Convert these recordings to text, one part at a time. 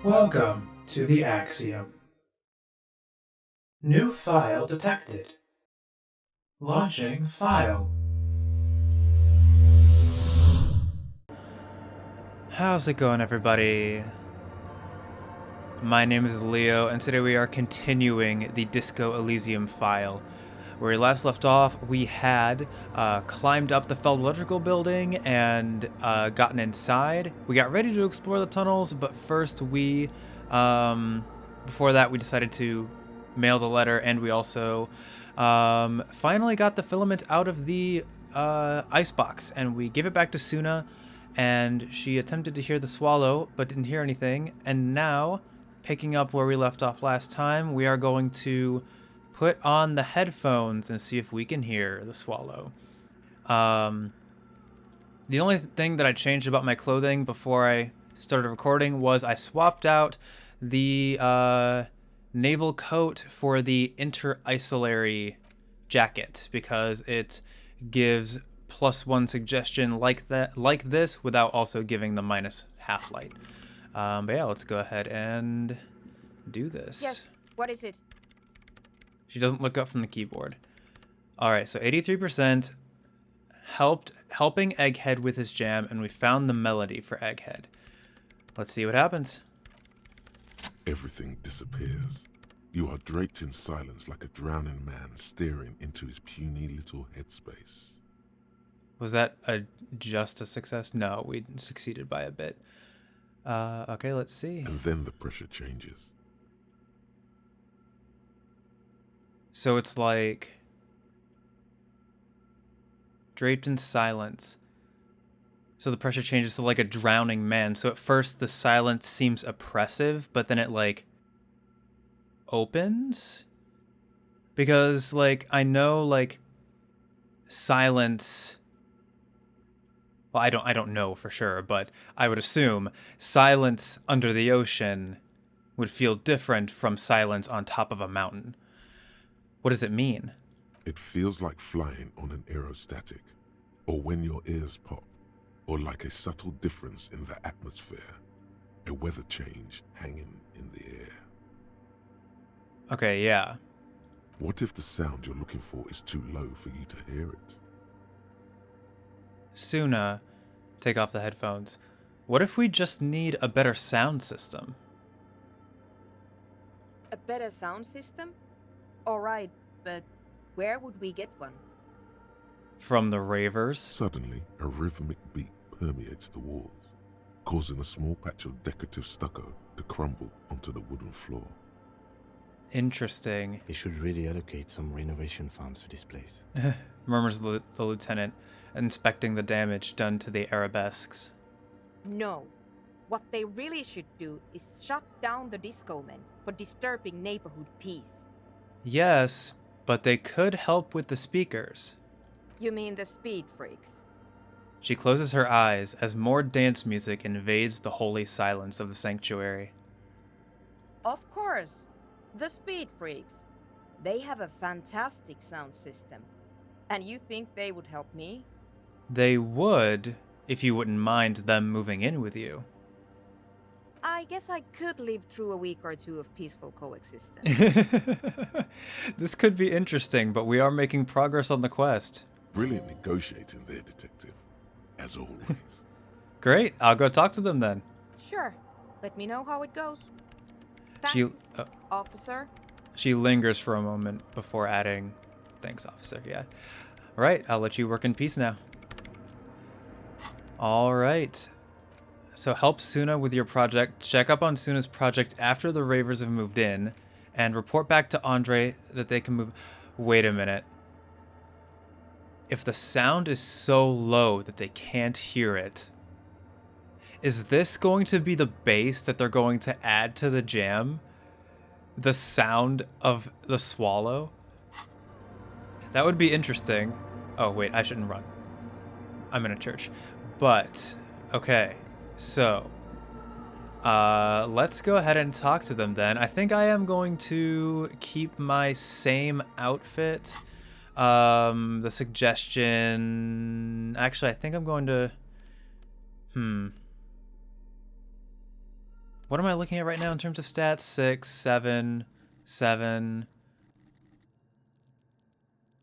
Welcome to the Axiom. New file detected. Launching file. How's it going, everybody? My name is Leo, and today we are continuing the Disco Elysium file. Where we last left off, we had climbed up the failed electrical building and gotten inside. We got ready to explore the tunnels, but first before that, we decided to mail the letter, and we also finally got the filament out of the icebox, and we gave it back to Soona, and she attempted to hear the swallow, but didn't hear anything. And now, picking up where we left off last time, we are going to put on the headphones and see if we can hear the swallow. The only thing that I changed about my clothing before I started recording was I swapped out the naval coat for the intericellary jacket because it gives +1 suggestion like this without also giving the minus half light. But yeah, let's go ahead and do this. Yes, what is it? She doesn't look up from the keyboard. All right, so 83% helping Egghead with his jam, and we found the melody for Egghead. Let's see what happens. Everything disappears. You are draped in silence like a drowning man staring into his puny little headspace. Was that just a success? No, we succeeded by a bit. Okay, let's see. And then the pressure changes. So it's like draped in silence. So the pressure changes to like a drowning man. So at first the silence seems oppressive, but then it like opens. Because like I know like silence, well, I don't know for sure, but I would assume silence under the ocean would feel different from silence on top of a mountain. What does it mean? It feels like flying on an aerostatic, or when your ears pop, or like a subtle difference in the atmosphere, a weather change hanging in the air. Okay, yeah. What if the sound you're looking for is too low for you to hear it? Soona, take off the headphones. What if we just need a better sound system? A better sound system? Alright, but where would we get one? From the ravers? Suddenly, a rhythmic beat permeates the walls, causing a small patch of decorative stucco to crumble onto the wooden floor. Interesting, They should really allocate some renovation funds to this place. murmurs the lieutenant, inspecting the damage done to the arabesques. No. What they really should do is shut down the disco men for disturbing neighborhood peace. Yes, but they could help with the speakers. You mean the Speedfreaks? She closes her eyes as more dance music invades the holy silence of the sanctuary. Of course, the Speedfreaks. They have a fantastic sound system. And you think they would help me? They would, if you wouldn't mind them moving in with you. I guess I could live through a week or two of peaceful coexistence. This could be interesting, but we are making progress on the quest. Brilliant negotiating there, detective, as always. Great, I'll go talk to them then. Sure. Let me know how it goes. She- Thanks, officer. She lingers for a moment before adding, "Thanks, officer." Yeah. All right, I'll let you work in peace now. All right. So help Soona with your project. Check up on Soona's project after the ravers have moved in, and report back to Andre that they can move. Wait a minute. If the sound is so low that they can't hear it, is this going to be the bass that they're going to add to the jam? The sound of the swallow? That would be interesting. Oh, wait, I shouldn't run. I'm in a church. But, okay, so, let's go ahead and talk to them then. I think I am going to keep my same outfit. The suggestion... Actually, I think I'm going to... What am I looking at right now in terms of stats? 6, 7, 7.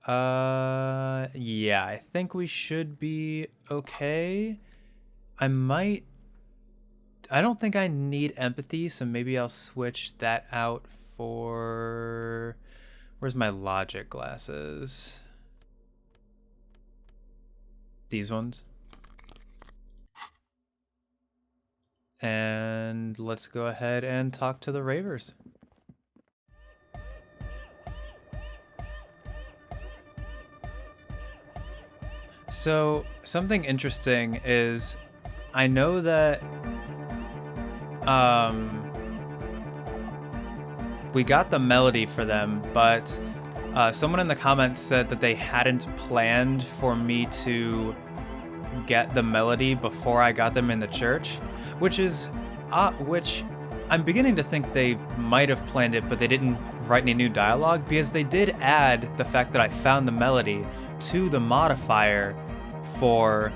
Yeah, I think we should be okay. I don't think I need empathy, so maybe I'll switch that out for... Where's my logic glasses? These ones. And let's go ahead and talk to the ravers. So something interesting is I know that we got the melody for them, but someone in the comments said that they hadn't planned for me to get the melody before I got them in the church, which I'm beginning to think they might have planned it, but they didn't write any new dialogue, because they did add the fact that I found the melody to the modifier for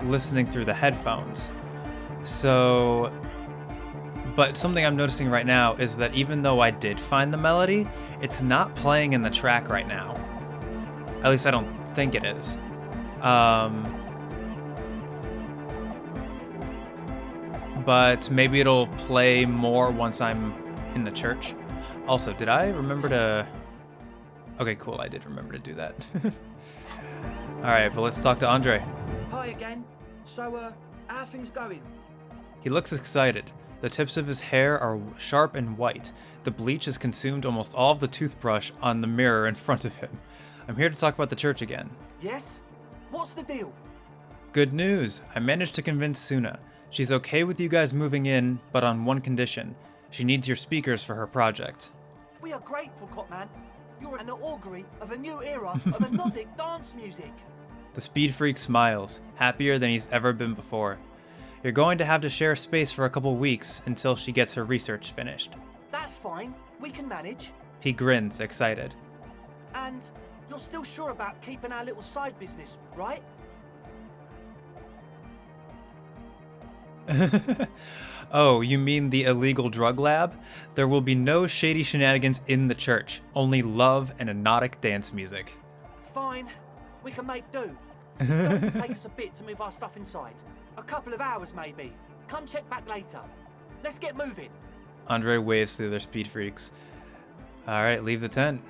listening through the headphones. So, but something I'm noticing right now is that even though I did find the melody, it's not playing in the track right now. At least I don't think it is. But maybe it'll play more once I'm in the church. Also, did I remember to... Okay, cool, I did remember to do that. Alright, but let's talk to Andre. Hi again. So, how are things going? He looks excited. The tips of his hair are sharp and white. The bleach has consumed almost all of the toothbrush on the mirror in front of him. I'm here to talk about the church again. Yes? What's the deal? Good news. I managed to convince Soona. She's okay with you guys moving in, but on one condition. She needs your speakers for her project. We are grateful, Copman. You're an augury of a new era of Nordic dance music. The Speedfreak smiles, happier than he's ever been before. You're going to have to share space for a couple weeks until she gets her research finished. That's fine. We can manage. He grins, excited. And you're still sure about keeping our little side business, right? Oh, you mean the illegal drug lab? There will be no shady shenanigans in the church, only love and hypnotic dance music. Fine. We can make do. It's going to take us a bit to move our stuff inside. A couple of hours, maybe. Come check back later. Let's get moving. Andre waves to the other speed freaks. Alright, leave the tent.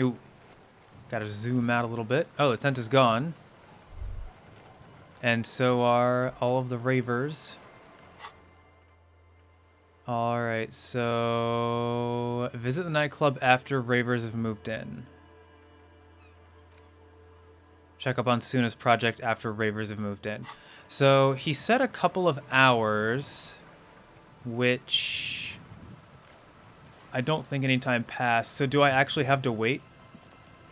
Ooh. Gotta zoom out a little bit. Oh, the tent is gone. And so are all of the ravers. Alright, so... Visit the nightclub after ravers have moved in. Check up on Soona's project after ravers have moved in. So, he said a couple of hours, which... I don't think any time passed. So do I actually have to wait?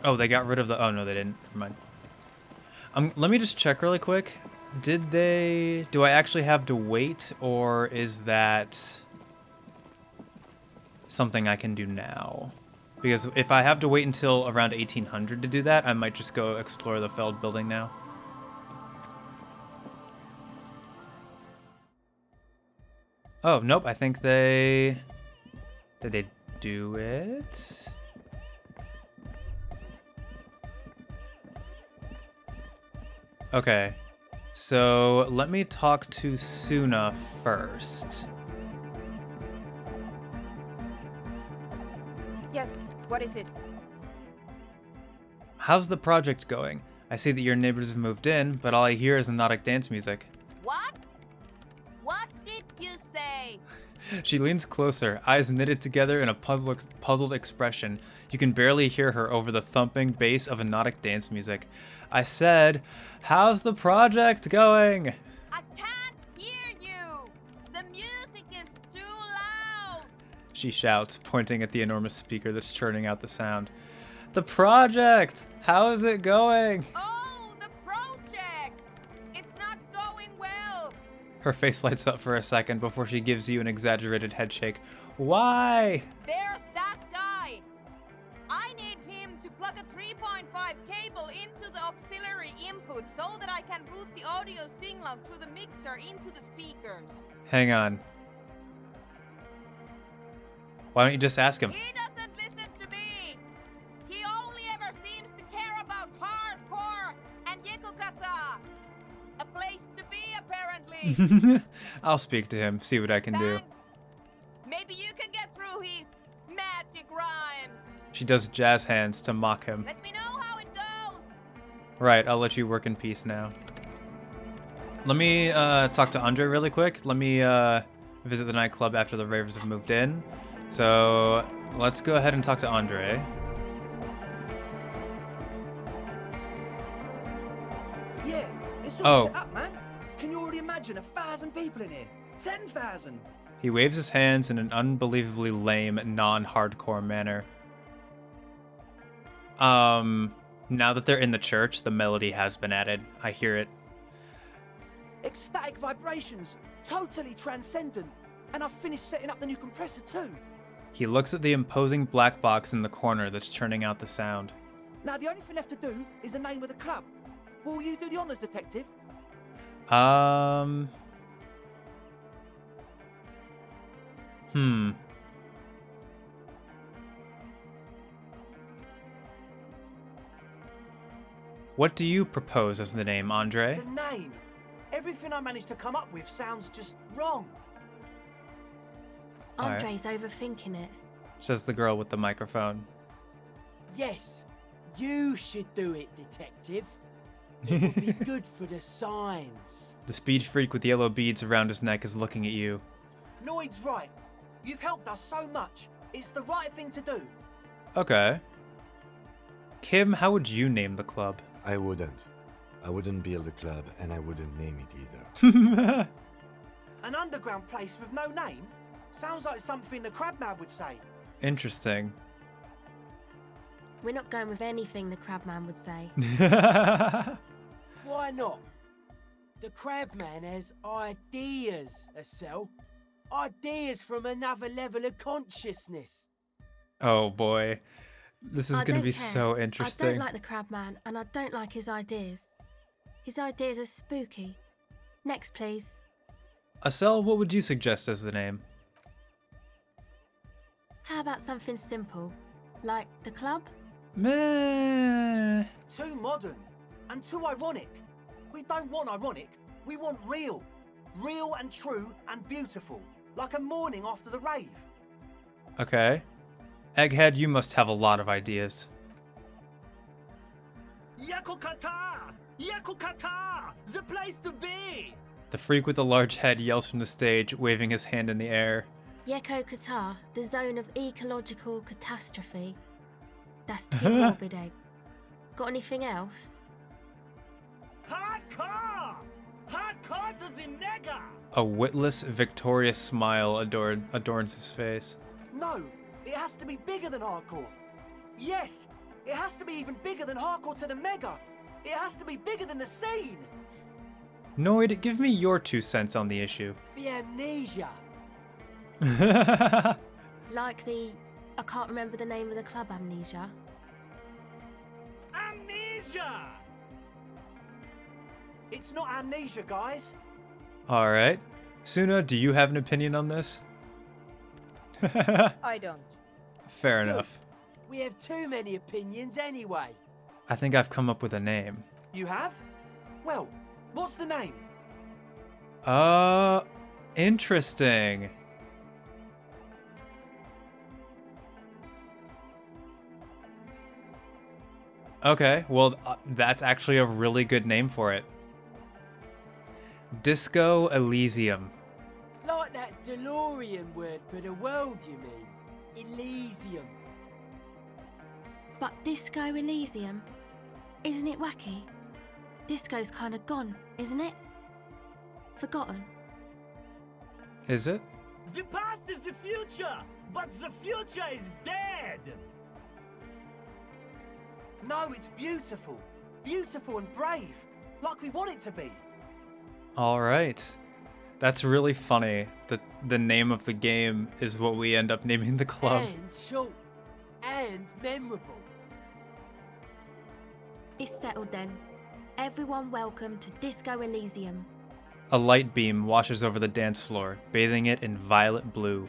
Oh, they got rid of the... Oh, no, they didn't. Never mind. Let me just check really quick. Did they... Do I actually have to wait, or is that something I can do now? Because if I have to wait until around 1800 to do that, I might just go explore the Feld building now. Oh, nope, I think they... Did they do it? Okay, so let me talk to Soona first. Yes, what is it? How's the project going? I see that your neighbors have moved in, but all I hear is hypnotic dance music. What? What did you say? She leans closer, eyes knitted together in a puzzled expression. You can barely hear her over the thumping bass of hypnotic dance music. I said, how's the project going? I can't hear you! The music is too loud! She shouts, pointing at the enormous speaker that's churning out the sound. The project! How is it going? Oh, the project! It's not going well! Her face lights up for a second before she gives you an exaggerated head shake. Why? There's that plug a 3.5 cable into the auxiliary input so that I can route the audio signal through the mixer into the speakers. Hang on. Why don't you just ask him? He doesn't listen to me. He only ever seems to care about hardcore and Yekukata. A place to be, apparently. I'll speak to him, see what I can do. Thanks. Maybe you can get through his magic rhymes. She does jazz hands to mock him. Let me know how it goes. Right, I'll let you work in peace now. Let me talk to Andre really quick. Let me visit the nightclub after the ravers have moved in. So let's go ahead and talk to Andre. Yeah, it's Oh. all set up, man. Can you already imagine 1,000 people in here? 10,000. He waves his hands in an unbelievably lame, non-hardcore manner. Now that they're in the church, the melody has been added. I hear it. Ecstatic vibrations, totally transcendent. And I've finished setting up the new compressor too. He looks at the imposing black box in the corner that's churning out the sound. Now the only thing left to do is the name of the club. Will you do the honors, detective? What do you propose as the name, Andre? The name. Everything I managed to come up with sounds just wrong. Alright. Andre's overthinking it. Says the girl with the microphone. Yes, you should do it, detective. It would be good for the signs. The speed freak with yellow beads around his neck is looking at you. Noid's right. You've helped us so much. It's the right thing to do. Okay. Kim, how would you name the club? I wouldn't. I wouldn't build a club, and I wouldn't name it either. An underground place with no name? Sounds like something the Crabman would say. Interesting. We're not going with anything the Crabman would say. Why not? The Crabman has ideas, Acele. Ideas from another level of consciousness. Oh boy. This is I going to don't be care. so I interesting. don't like the Crabman, and I don't like his ideas. His ideas are spooky. Next, please. Acele, what would you suggest as the name? How about something simple? Like the club? Meh. Too modern and too ironic. We don't want ironic. We want real. Real and true and beautiful. Like a morning after the rave. Okay. Egghead, you must have a lot of ideas. Yakukata! Yakukata! The place to be! The freak with the large head yells from the stage, waving his hand in the air. Yeko Qatar, the zone of ecological catastrophe. That's too morbid, Egg. Got anything else? Hardcore! Hardcore to the nega! A witless, victorious smile adorns his face. No, it has to be bigger than hardcore. Yes, it has to be even bigger than hardcore to the mega. It has to be bigger than the scene. Noid, give me your 2 cents on the issue. The amnesia. Like the... I can't remember the name of the club, Amnesia. Amnesia! It's not amnesia, guys. Alright. Soona, do you have an opinion on this? I don't. Fair Good. enough. We have too many opinions anyway. I think I've come up with a name. You have? Well, what's the name? Interesting. Okay, well, that's actually a really good name for it. Disco Elysium. Like that DeLorean word for the world, you mean? Elysium. But Disco Elysium? Isn't it wacky? Disco's kind of gone, isn't it? Forgotten. Is it? The past is the future, but the future is dead. No, it's beautiful. Beautiful and brave. Like we want it to be. Alright. That's really funny that the name of the game is what we end up naming the club. And short. And memorable. It's settled then. Everyone welcome to Disco Elysium. A light beam washes over the dance floor, bathing it in violet blue.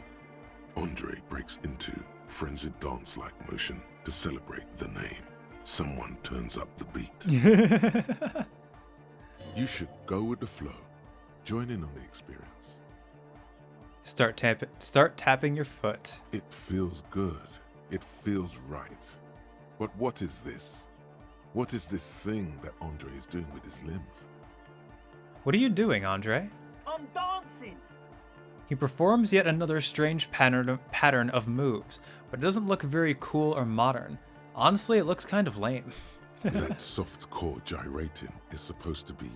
Andre breaks into frenzied dance-like motion to celebrate the name. Someone turns up the beat. You should go with the flow. Join in on the experience. Start tapping your foot. It feels good. It feels right. But what is this? What is this thing that Andre is doing with his limbs? What are you doing, Andre? I'm dancing. He performs yet another strange pattern of moves, but it doesn't look very cool or modern. Honestly, it looks kind of lame. That soft core gyrating is supposed to be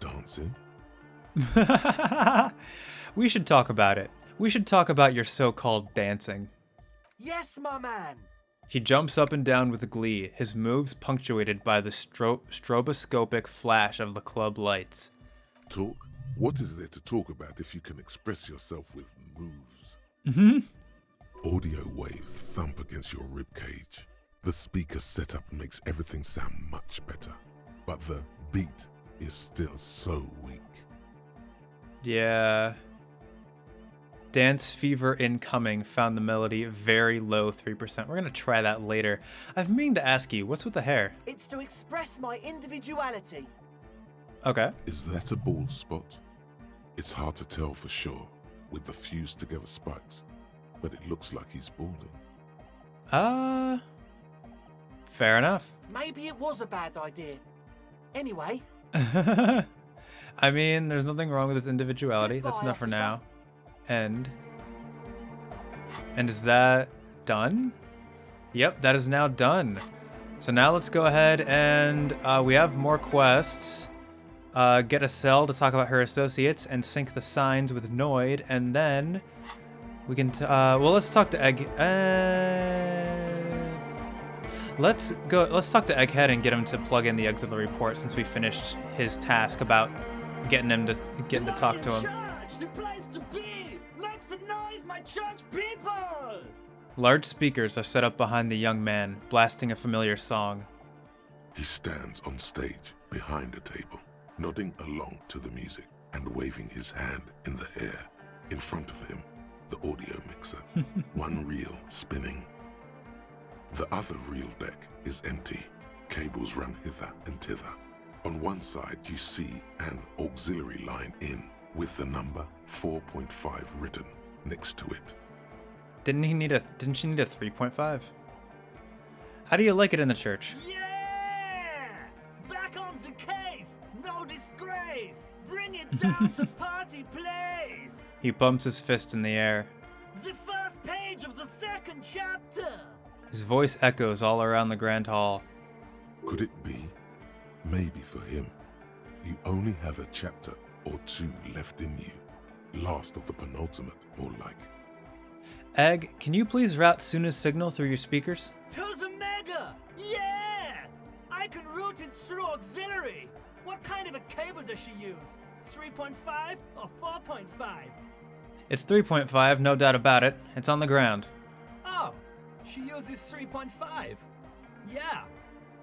dancing? We should talk about it. We should talk about your so-called dancing. Yes, my man. He jumps up and down with glee, his moves punctuated by the stroboscopic flash of the club lights. Talk? What is there to talk about if you can express yourself with moves? Audio waves thump against your ribcage. The speaker setup makes everything sound much better, but the beat is still so weak. Yeah. Dance Fever Incoming found the melody very low 3%. We're gonna try that later. I've been meaning to ask you, what's with the hair? It's to express my individuality. Okay. Is that a bald spot? It's hard to tell for sure with the fused together spikes, but it looks like he's balding. Fair enough. Maybe it was a bad idea. Anyway, I mean, there's nothing wrong with his individuality. That's Goodbye, enough for officer. now. And is that done? Yep, that is now done. So now let's go ahead and we have more quests. Get Acele to talk about her associates and sync the signs with Noid, and then we can. Well, let's talk to Egg. Let's talk to Egghead and get him to plug in the auxiliary port since we finished his task about getting to talk to him. Church, the place to be. Make some noise, my church people. Large speakers are set up behind the young man, blasting a familiar song. He stands on stage behind a table, nodding along to the music and waving his hand in the air. In front of him, the audio mixer, one reel spinning. The other reel deck is empty. Cables run hither and thither. On one side, you see an auxiliary line in with the number 4.5 written next to it. Didn't she need a 3.5? How do you like it in the church? yeah! Back on the case. No disgrace. Bring it down to party place. He bumps his fist in the air. The first page of the second chapter. His voice echoes all around the grand hall. Could it be? Maybe for him, you only have a chapter or two left in you. Last of the penultimate, more like. Egg, can you please route Soona's signal through your speakers? To the mega. Yeah! I can route it through auxiliary. What kind of a cable does she use? 3.5 or 4.5? It's 3.5, no doubt about it. It's on the ground. Oh, she uses 3.5. Yeah.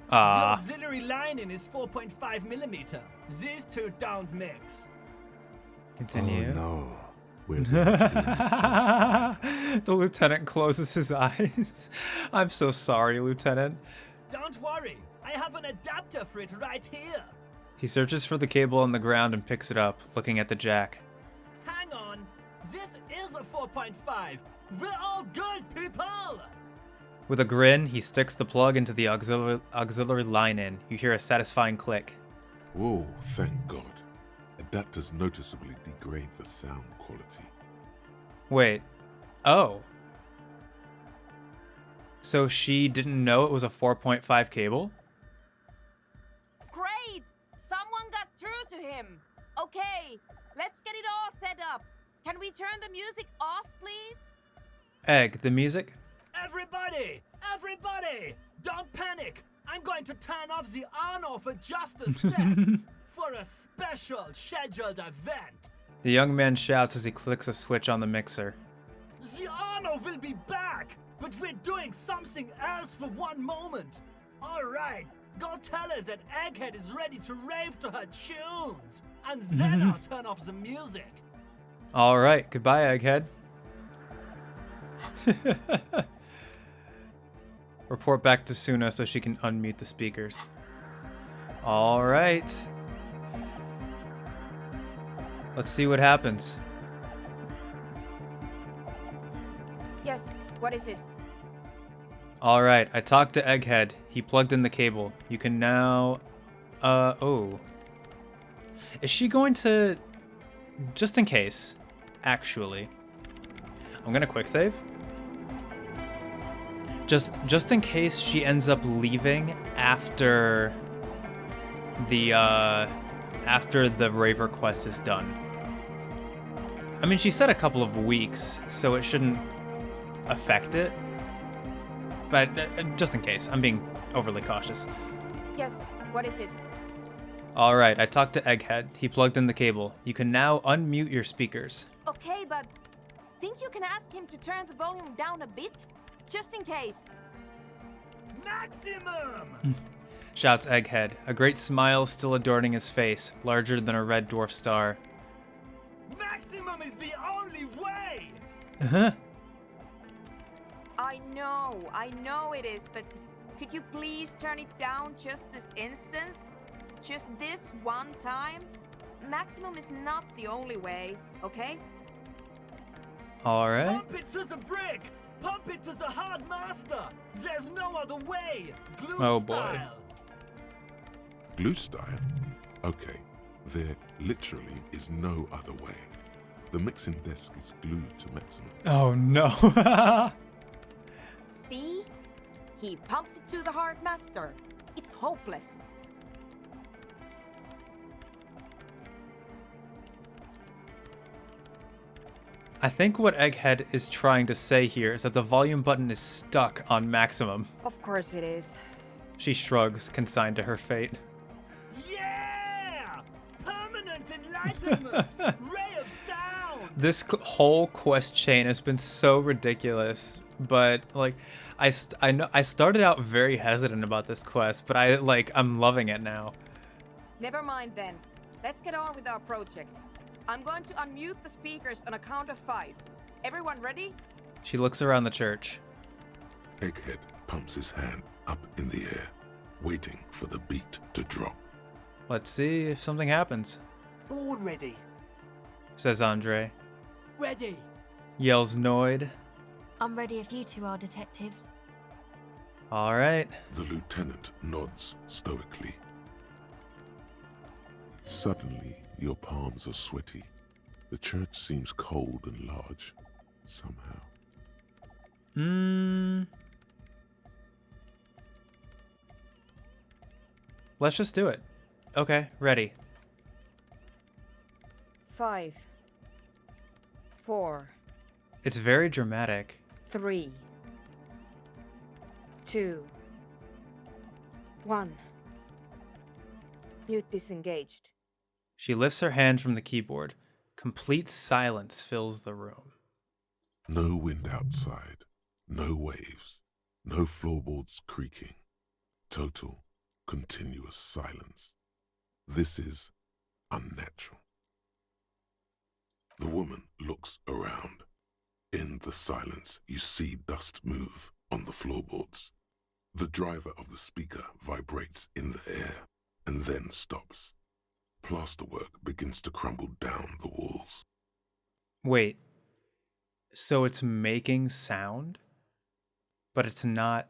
The Ah, auxiliary lining is 4.5 millimeter. These two don't mix. continue. Oh no. We're going to be in this The lieutenant closes his eyes. I'm so sorry, Lieutenant. Don't worry, I have an adapter for it right here. He searches for the cable on the ground and picks it up, looking at the jack. Hang on, this is a 4.5. We're all good, people. With a grin, he sticks the plug into the auxiliary line in. You hear a satisfying click. Whoa, thank God. Adapters noticeably degrade the sound quality. Wait. Oh. So she didn't know it was a 4.5 cable? Great! Someone got through to him. Okay, let's get it all set up. Can we turn the music off, please? Egg, the music? Everybody, don't panic. I'm going to turn off the on-off for just a sec for a special scheduled event. The young man shouts as he clicks a switch on the mixer. The on-off will be back, but we're doing something else for one moment. All right, Go tell her that Egghead is ready to rave to her tunes, and then I'll turn off the music. All right, goodbye, Egghead. Report back to Soona so she can unmute the speakers. All right. Let's see what happens. Yes, what is it? All right, I talked to Egghead. He plugged in the cable. You can now... oh. Is she going to... Just in case, actually. I'm gonna quick save. Just in case she ends up leaving after the Raver quest is done. I mean, she said a couple of weeks, so it shouldn't affect it. But just in case, I'm being overly cautious. Yes, what is it? All right, I talked to Egghead. He plugged in the cable. You can now unmute your speakers. Okay, but think you can ask him to turn the volume down a bit? Just in case. Maximum! Shouts Egghead, a great smile still adorning his face, larger than a red dwarf star. Maximum is the only way! Uh-huh. I know it is, but could you please turn it down just this instance? Just this one time? Maximum is not the only way, okay? All right. Pump it to the brick! Pump it to the hard master! There's no other way! Glue Oh, boy. style! Glue style? Okay, there literally is no other way. The mixing desk is glued to maximum. Oh no. See? He pumps it to the hard master. It's hopeless. I think what Egghead is trying to say here is that the volume button is stuck on maximum. Of course it is. She shrugs, consigned to her fate. Yeah! Permanent enlightenment! Ray of sound! This whole quest chain has been so ridiculous, but like, I started out very hesitant about this quest, but I'm loving it now. Never mind then. Let's get on with our project. I'm going to unmute the speakers on a count of 5. Everyone ready? She looks around the church. Egghead pumps his hand up in the air, waiting for the beat to drop. Let's see if something happens, Born ready. says Andre. Ready. Yells Noid. I'm ready if you two are detectives. All right. The lieutenant nods stoically. Suddenly, your palms are sweaty. The church seems cold and large, somehow. Let's just do it. Okay, ready. 5, 4, It's very dramatic. 3, 2, 1. Mute disengaged. She lifts her hand from the keyboard. Complete silence fills the room. No wind outside, no waves, no floorboards creaking. Total, continuous silence. This is unnatural. The woman looks around. In the silence, you see dust move on the floorboards. The driver of the speaker vibrates in the air and then stops. Plasterwork begins to crumble down the walls. Wait. So it's making sound? But it's not...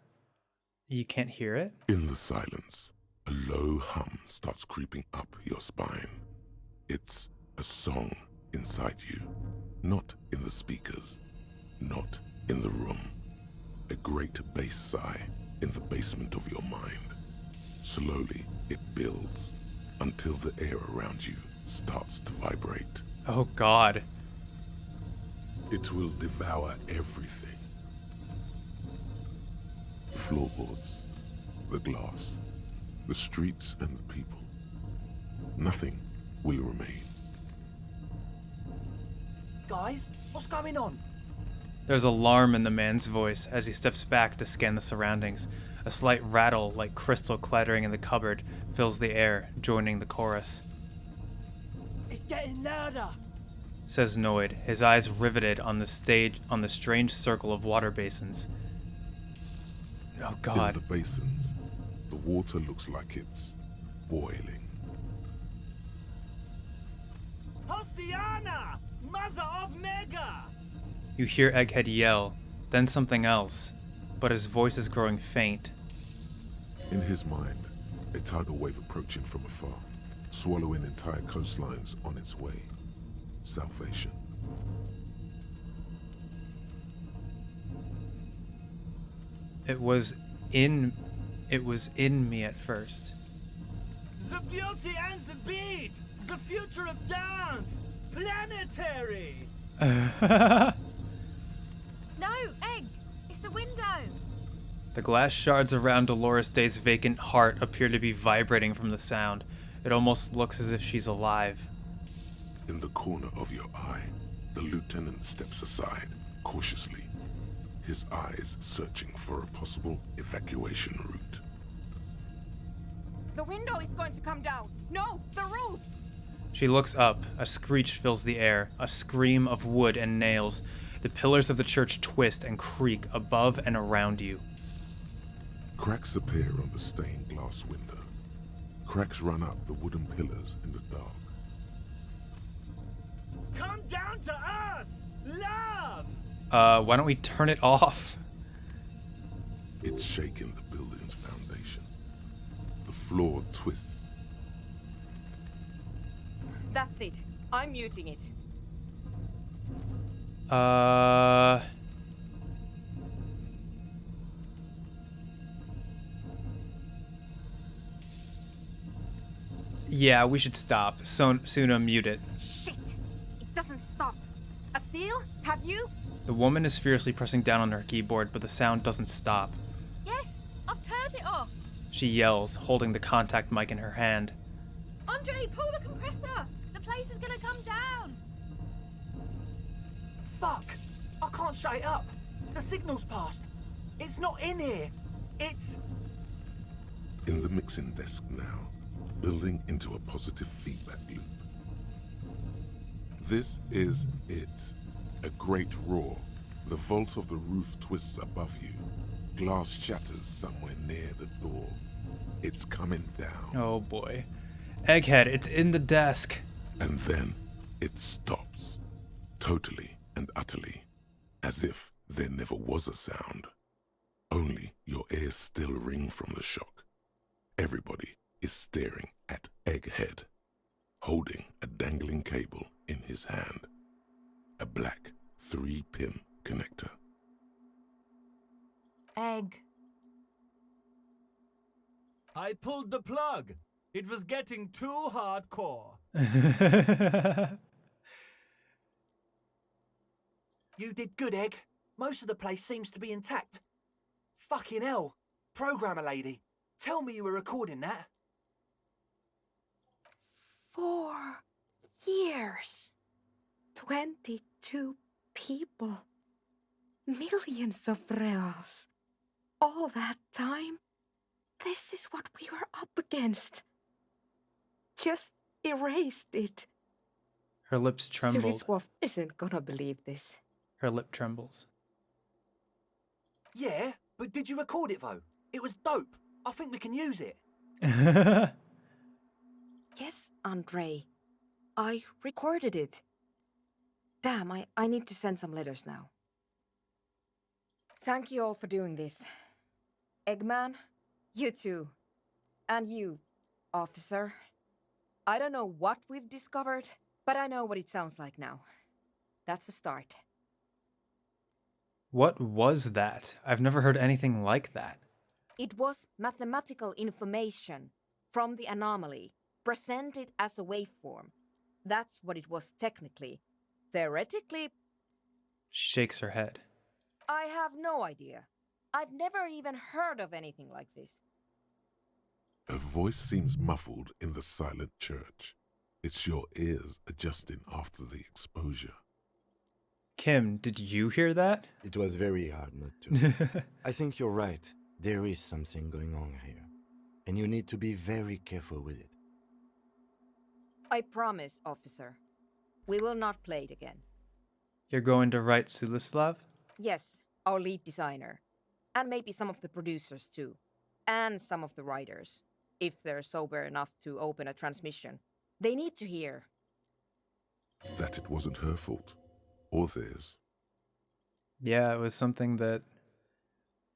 You can't hear it? In the silence, a low hum starts creeping up your spine. It's a song inside you, not in the speakers, not in the room. A great bass sigh in the basement of your mind. Slowly, it builds until the air around you starts to vibrate. Oh God. It will devour everything. The floorboards, the glass, the streets and the people. Nothing will remain. Guys, what's going on? There's alarm in the man's voice as he steps back to scan the surroundings. A slight rattle, like crystal clattering in the cupboard, fills the air, joining the chorus. It's getting louder. Says Noid, his eyes riveted on the strange circle of water basins. Oh God. In the basins, the water looks like it's boiling. Hosiana! Mother of Mega! You hear Egghead yell, then something else, but his voice is growing faint. In his mind, a tidal wave approaching from afar, swallowing entire coastlines on its way. Salvation. It was in me at first. The beauty and the beat! The future of dance! Planetary! No, Egg! It's the window! The glass shards around Dolores Day's vacant heart appear to be vibrating from the sound. It almost looks as if she's alive. In the corner of your eye, the lieutenant steps aside, cautiously, his eyes searching for a possible evacuation route. The window is going to come down! No, the roof! She looks up. A screech fills the air, a scream of wood and nails. The pillars of the church twist and creak above and around you. Cracks appear on the stained glass window. Cracks run up the wooden pillars in the dark. Come down to us! Love! Why don't we turn it off? It's shaking the building's foundation. The floor twists. That's it. I'm muting it. Yeah, we should stop. Soona, mute it. Shit! It doesn't stop. Acele, have you? The woman is fiercely pressing down on her keyboard, but the sound doesn't stop. Yes, I've turned it off. She yells, holding the contact mic in her hand. Andre, pull the compressor. The place is gonna come down. Fuck! I can't shut it up. The signal's passed. It's not in here. It's... In the mixing desk now, building into a positive feedback loop. This is it. A great roar. The vault of the roof twists above you. Glass shatters somewhere near the door. It's coming down. Oh boy. Egghead, it's in the desk. And then it stops. Totally and utterly. As if there never was a sound. Only your ears still ring from the shock. Everybody is staring at Egghead, holding a dangling cable in his hand. A black 3-pin connector. Egg. I pulled the plug. It was getting too hardcore. You did good, Egg. Most of the place seems to be intact. Fucking hell. Programmer lady, tell me you were recording that. 4 years. 22 people. Millions of reals. All that time? This is what we were up against. Just erased it. Her lips trembled. Suriswolf isn't gonna believe this. Her lip trembles. Yeah, but did you record it though? It was dope. I think we can use it. Yes, Andre. I recorded it. Damn, I need to send some letters now. Thank you all for doing this. Eggman, you too. And you, officer. I don't know what we've discovered, but I know what it sounds like now. That's a start. What was that? I've never heard anything like that. It was mathematical information from the anomaly, presented as a waveform. That's what it was technically. Theoretically, She shakes her head. I have no idea. I've never even heard of anything like this. Her voice seems muffled in the silent church. It's your ears adjusting after the exposure. Kim, did you hear that? It was very hard not to. I think you're right. There is something going on here, and you need to be very careful with it. I promise, officer. We will not play it again. You're going to write Sulislav? Yes, our lead designer. And maybe some of the producers too. And some of the writers. If they're sober enough to open a transmission. They need to hear. That it wasn't her fault, or theirs. Yeah, it was something that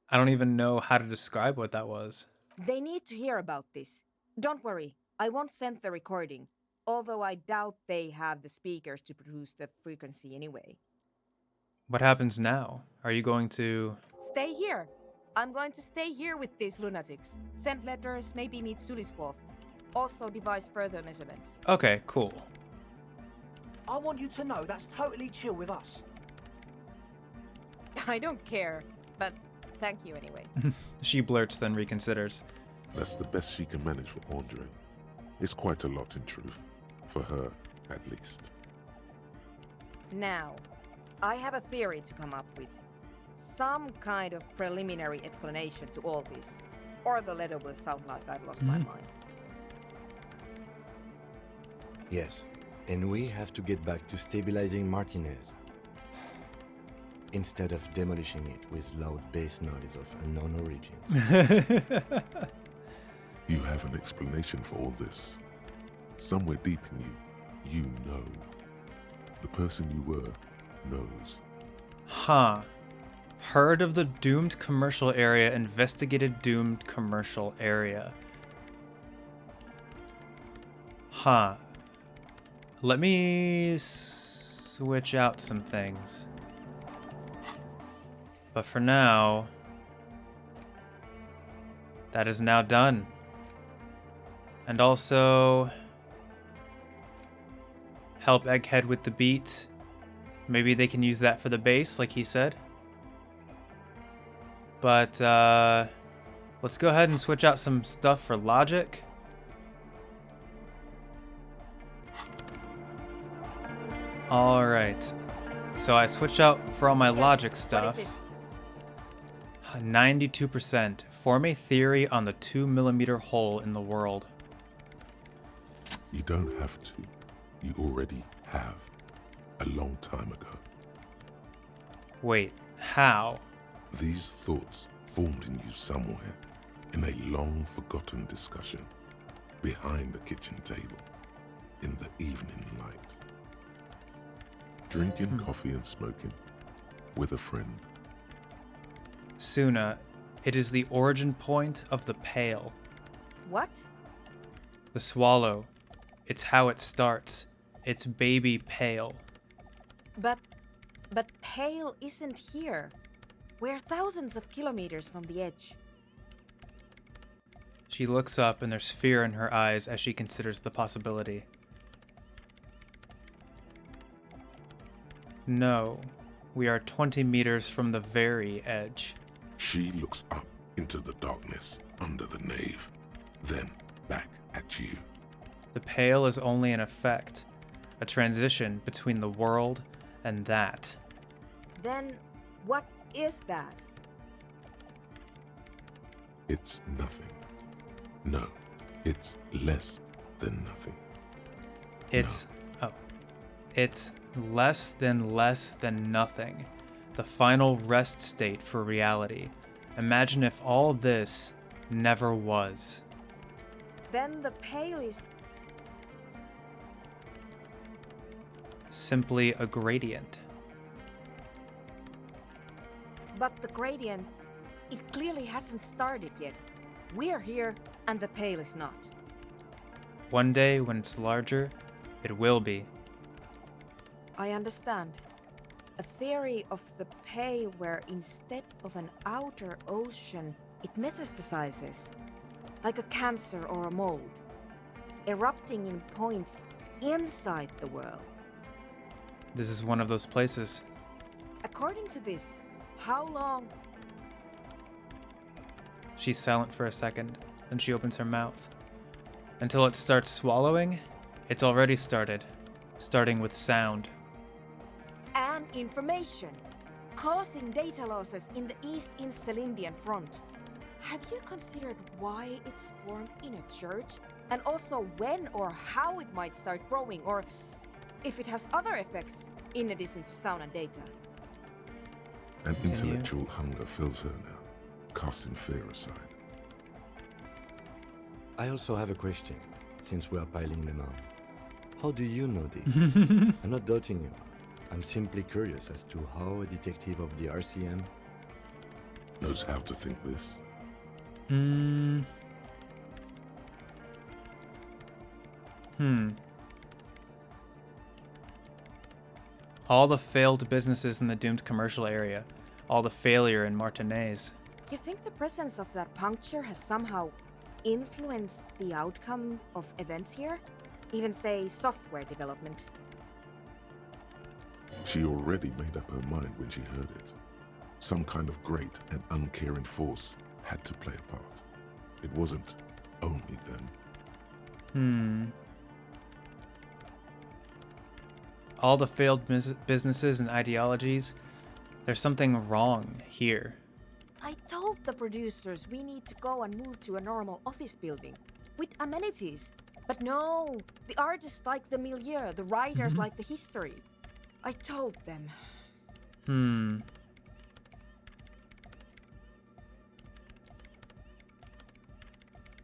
I don't even know how to describe what that was. They need to hear about this. Don't worry, I won't send the recording. Although I doubt they have the speakers to produce the frequency anyway. What happens now? Are you going to... Stay here. I'm going to stay here with these lunatics. Send letters, maybe meet Sulispov. Also devise further measurements. Okay, cool. I want you to know that's totally chill with us. I don't care, but thank you anyway. She blurts, then reconsiders. That's the best she can manage for Andre. It's quite a lot in truth. For her, at least. Now, I have a theory to come up with. Some kind of preliminary explanation to all this. Or the letter will sound like I've lost my mind. Yes, and we have to get back to stabilizing Martinez. Instead of demolishing it with loud bass noise of unknown origins. You have an explanation for all this. Somewhere deep in you, you know. The person you were knows. Huh. Heard of the doomed commercial area, investigated doomed commercial area. Huh. Let me switch out some things. But for now, that is now done. And also, help Egghead with the beat. Maybe they can use that for the bass, like he said. But let's go ahead and switch out some stuff for Logic. All right. So I switched out for all my Logic stuff. What is it? 92%. Form a theory on the 2mm hole in the world. You don't have to. You already have. A long time ago. Wait, how? These thoughts formed in you somewhere, in a long-forgotten discussion, behind a kitchen table, in the evening light. Drinking coffee and smoking, with a friend. Soona, it is the origin point of the Pale. What? The swallow. It's how it starts. It's baby Pale. But Pale isn't here. We're thousands of kilometers from the edge. She looks up and there's fear in her eyes as she considers the possibility. No, we are 20 meters from the very edge. She looks up into the darkness under the nave, then back at you. The Pale is only an effect, a transition between the world and that. Then what is that? It's nothing. No, it's less than nothing. It's less than nothing. The final rest state for reality. Imagine if all this never was. Then the Pale is... Simply a gradient. But the gradient, it clearly hasn't started yet. We're here, and the Pale is not. One day, when it's larger, it will be. I understand. A theory of the Pale where instead of an outer ocean, it metastasizes. Like a cancer or a mold. Erupting in points inside the world. This is one of those places. According to this, how long... She's silent for a second, then she opens her mouth. Until it starts swallowing, it's already started. Starting with sound. And information, causing data losses in the East Insulindian front. Have you considered why it's formed in a church? And also when or how it might start growing, or if it has other effects in addition to sound and data? An Continue. intellectual hunger fills her now, casting fear aside. I also have a question, since we are piling them on. How do you know this? I'm not doubting you. I'm simply curious as to how a detective of the RCM Knows how to think this. All the failed businesses in the doomed commercial area. All the failure in Martinez. You think the presence of that puncture has somehow influenced the outcome of events here? Even say software development? She already made up her mind when she heard it. Some kind of great and uncaring force had to play a part. It wasn't only them. All the failed businesses and ideologies. There's something wrong here. I told the producers we need to go and move to a normal office building with amenities. But no, the artists like the milieu, the writers like the history. I told them.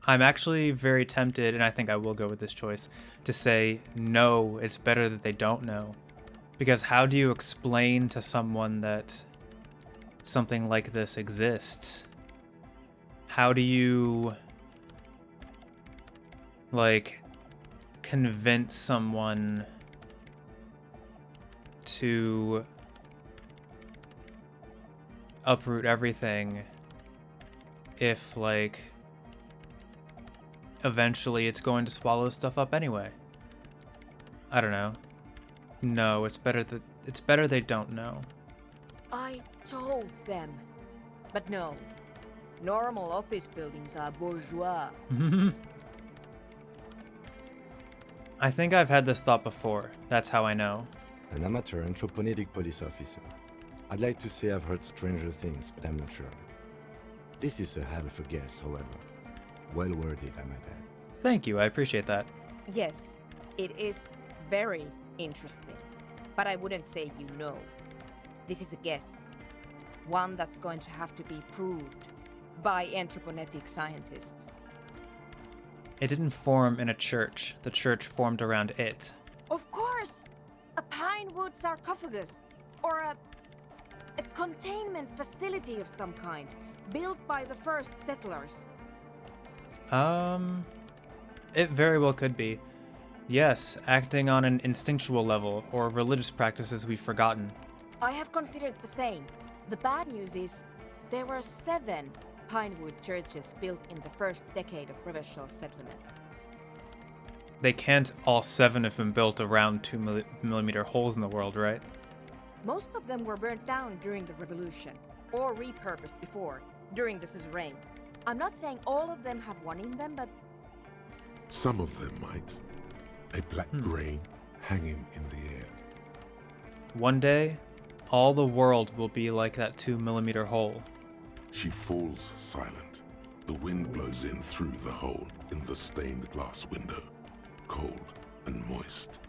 I'm actually very tempted, and I think I will go with this choice, to say no, it's better that they don't know. Because how do you explain to someone that something like this exists? How do you, like, convince someone to uproot everything if, like, eventually it's going to swallow stuff up anyway? I don't know. No, it's better they don't know. I told them. But no. Normal office buildings are bourgeois. I think I've had this thought before. That's how I know. an amateur anthropomedic police officer. I'd like to say I've heard stranger things, but I'm not sure. This is a hell of a guess, however. Well worded, I might add. Thank you, I appreciate that. Yes, it is very interesting. But I wouldn't say you know. This is a guess. One that's going to have to be proved by anthroponetic scientists. It didn't form in a church. The church formed around it. Of course! A pine wood sarcophagus. Or a containment facility of some kind. Built by the first settlers. It very well could be. Yes, acting on an instinctual level, or religious practices we've forgotten. I have considered the same. The bad news is, there were 7 pinewood churches built in the first decade of provincial settlement. They can't all 7 have been built around 2mm holes in the world, right? Most of them were burnt down during the revolution, or repurposed before, during the suzerain. I'm not saying all of them have one in them, but... Some of them might. A black grain hanging in the air. One day, all the world will be like that 2mm hole. She falls silent. The wind blows in through the hole in the stained glass window. Cold and moist.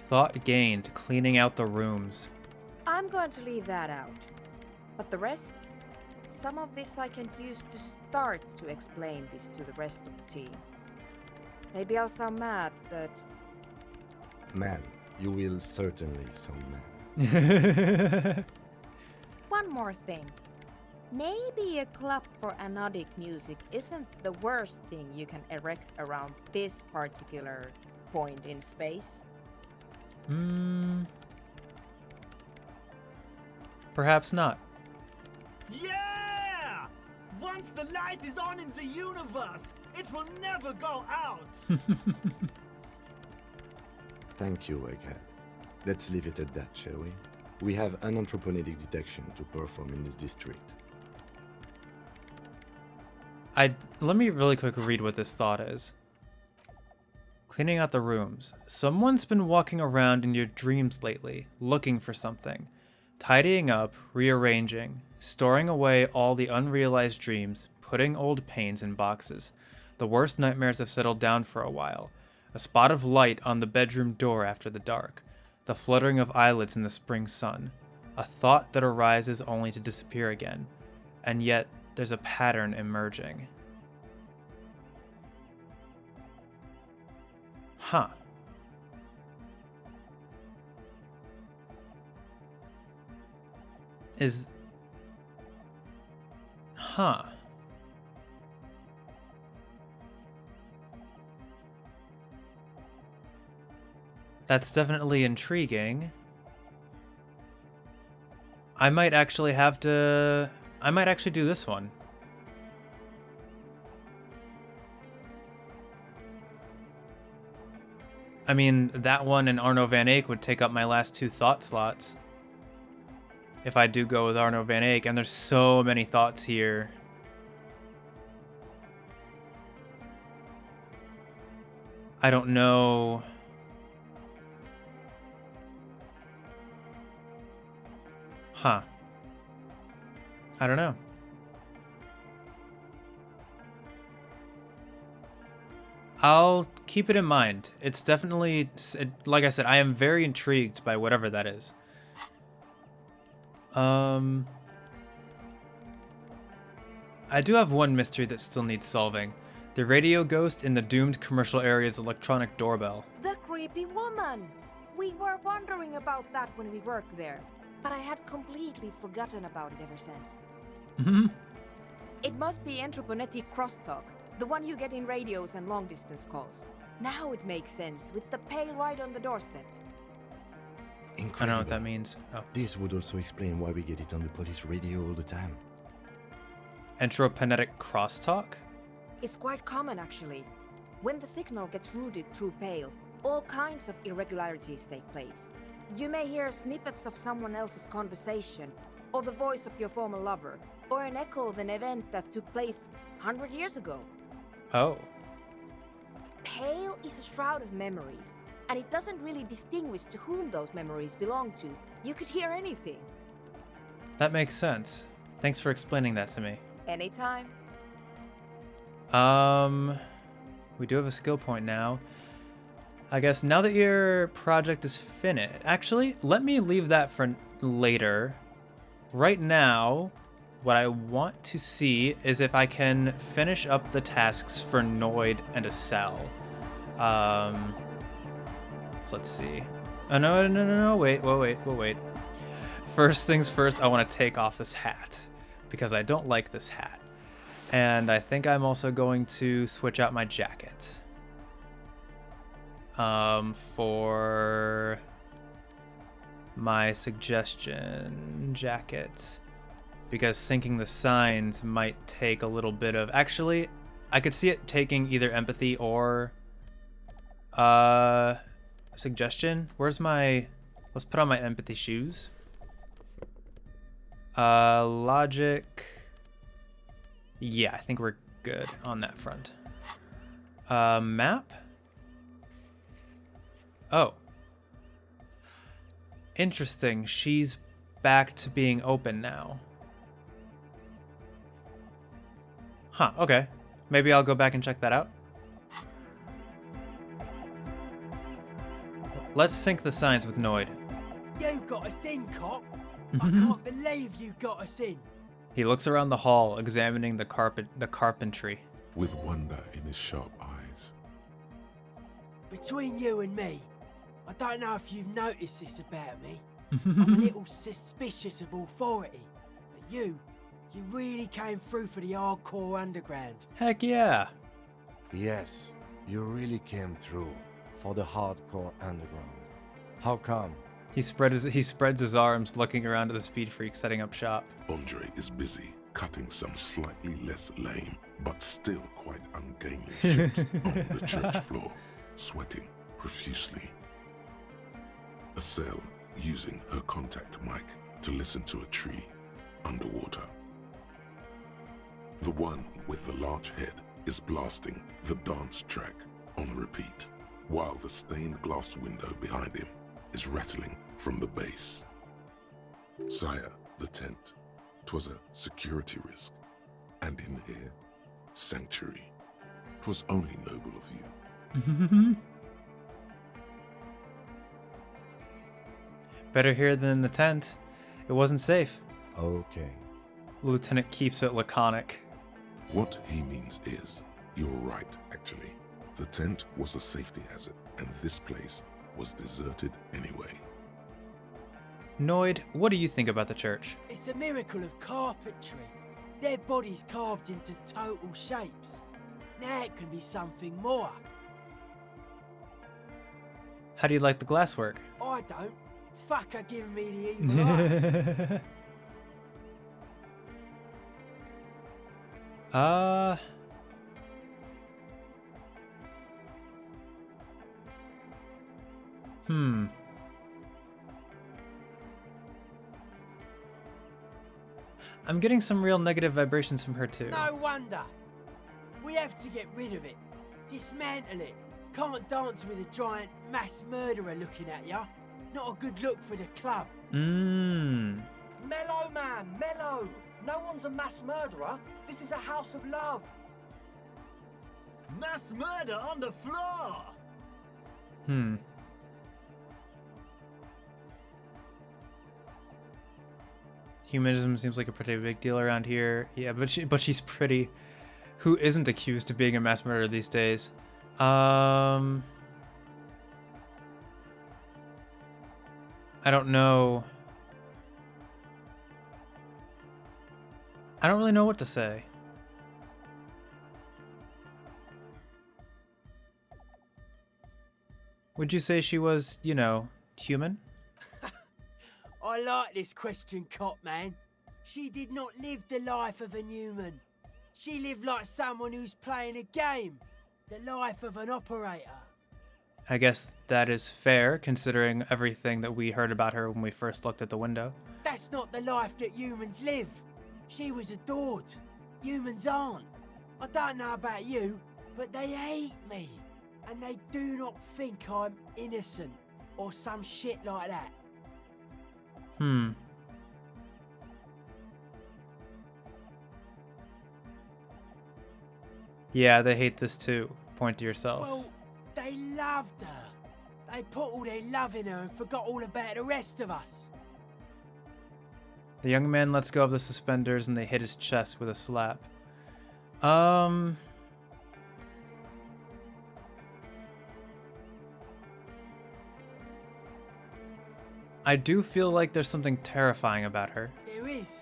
Thought gained, cleaning out the rooms. I'm going to leave that out. But the rest? Some of this I can use to start to explain this to the rest of the team. Maybe I'll sound mad, but... Man, you will certainly sound mad. One more thing. Maybe a club for anodic music isn't the worst thing you can erect around this particular point in space. Perhaps not. Yeah! Once the light is on in the universe, it will never go out! Thank you, Egghead. Let's leave it at that, shall we? We have an anthropomedic detection to perform in this district. Let me really quick read what this thought is. Cleaning out the rooms. Someone's been walking around in your dreams lately, looking for something. Tidying up, rearranging, storing away all the unrealized dreams, putting old pains in boxes. The worst nightmares have settled down for a while. A spot of light on the bedroom door after the dark. The fluttering of eyelids in the spring sun. A thought that arises only to disappear again. And yet, there's a pattern emerging. Huh. Huh. That's definitely intriguing. I might actually do this one. I mean, that one and Arno van Eyck would take up my last 2 thought slots. If I do go with Arno van Eyck, and there's so many thoughts here. I don't know. Huh. I don't know. I'll keep it in mind. It's definitely, like I said, I am very intrigued by whatever that is. I do have one mystery that still needs solving. The radio ghost in the doomed commercial area's electronic doorbell. The creepy woman! We were wondering about that when we worked there, but I had completely forgotten about it ever since. Mm-hmm. It must be anthroponetic crosstalk, the one you get in radios and long-distance calls. Now it makes sense, with the pail right on the doorstep. Incredible. I don't know what that means. Oh. This would also explain why we get it on the police radio all the time. Anthroponetic crosstalk? It's quite common, actually. When the signal gets routed through pail, all kinds of irregularities take place. You may hear snippets of someone else's conversation, or the voice of your former lover, or an echo of an event that took place 100 years ago. Oh. Pale is a shroud of memories, and it doesn't really distinguish to whom those memories belong to. You could hear anything. That makes sense. Thanks for explaining that to me. Anytime. We do have a skill point now. I guess now that your project is finished... Actually, let me leave that for later. Right now, what I want to see is if I can finish up the tasks for Noid and Acele. So let's see. Oh, no, wait. First things first, I want to take off this hat, because I don't like this hat. And I think I'm also going to switch out my jacket. For my suggestion jacket, because syncing the signs might take a little bit of... Actually, I could see it taking either empathy or suggestion. Where's my... Let's put on my empathy shoes. Logic. Yeah, I think we're good on that front. Map. Oh. Interesting. She's back to being open now. Huh, okay. Maybe I'll go back and check that out. Let's sync the signs with Noid. You got us in, cop. I can't believe you got us in. He looks around the hall, examining the carpentry. With wonder in his sharp eyes. Between you and me, I don't know if you've noticed this about me. I'm a little suspicious of authority, but you really came through for the hardcore underground. Heck yeah. Yes, you really came through for the hardcore underground. How come? He spreads his arms, looking around at the Speedfreaks setting up shop. Andre is busy cutting some slightly less lame, but still quite ungainly shapes on the church floor, sweating profusely. Acele using her contact mic to listen to a tree underwater. The one with the large head is blasting the dance track on repeat, while the stained glass window behind him is rattling from the base. Sire, the tent. 'Twas a security risk. And in here, sanctuary. It was only noble of you. Better here than in the tent. It wasn't safe. Okay. Lieutenant keeps it laconic. What he means is, you're right, actually. The tent was a safety hazard, and this place was deserted anyway. Noid, what do you think about the church? It's a miracle of carpentry. Dead bodies carved into total shapes. Now it can be something more. How do you like the glasswork? I don't. Fuck her giving me the evil eye. I'm getting some real negative vibrations from her too. No wonder. We have to get rid of it. Dismantle it. Can't dance with a giant mass murderer looking at ya. Not a good look for the club. Mellow, man, mellow. No one's a mass murderer. This is a house of love. Mass murder on the floor. Humanism seems like a pretty big deal around here. Yeah, but she's pretty. Who isn't accused of being a mass murderer these days? I don't know. I don't really know what to say. Would you say she was, you know, human? I like this question, Cop Man. She did not live the life of a human. She lived like someone who's playing a game. The life of an operator. I guess that is fair, considering everything that we heard about her when we first looked at the window. That's not the life that humans live. She was adored. Humans aren't. I don't know about you, but they hate me. And they do not think I'm innocent or some shit like that. Yeah, they hate this too. Point to yourself. Well, they loved her. They put all their love in her and forgot all about the rest of us. The young man lets go of the suspenders and they hit his chest with a slap. I do feel like there's something terrifying about her. There is.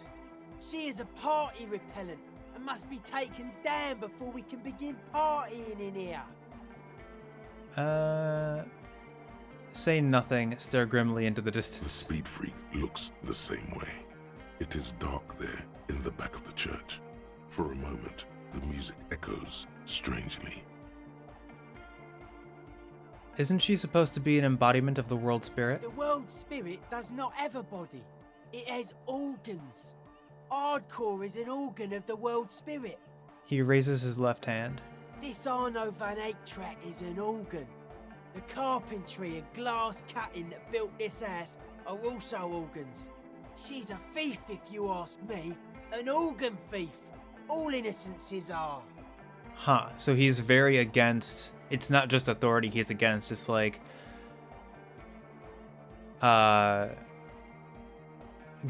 She is a party repellent and must be taken down before we can begin partying in here. Say nothing, stare grimly into the The distance. speed freak looks the same way. It is dark there in the back of the church. For a moment, the music echoes strangely. Isn't she supposed to be an embodiment of the world spirit? The world spirit does not have a body. It has organs. Hardcore is an organ of the world spirit. He raises his left hand. This Arno van Eyck track is an organ. The carpentry and glass cutting that built this house are also organs. She's a thief, if you ask me. An organ thief. All innocences are. Huh, so he's very against... It's not just authority he's against, it's like...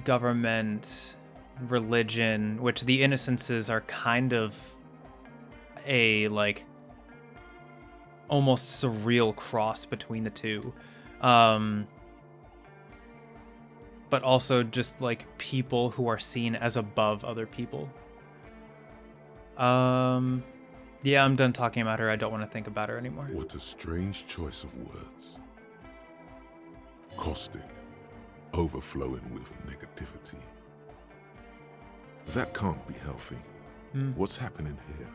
government, religion, which the innocences are kind of a, like... almost surreal cross between the two. But also just like people who are seen as above other people. Yeah, I'm done talking about her. I don't want to think about her anymore. What a strange choice of words. Caustic, overflowing with negativity. That can't be healthy. What's happening here?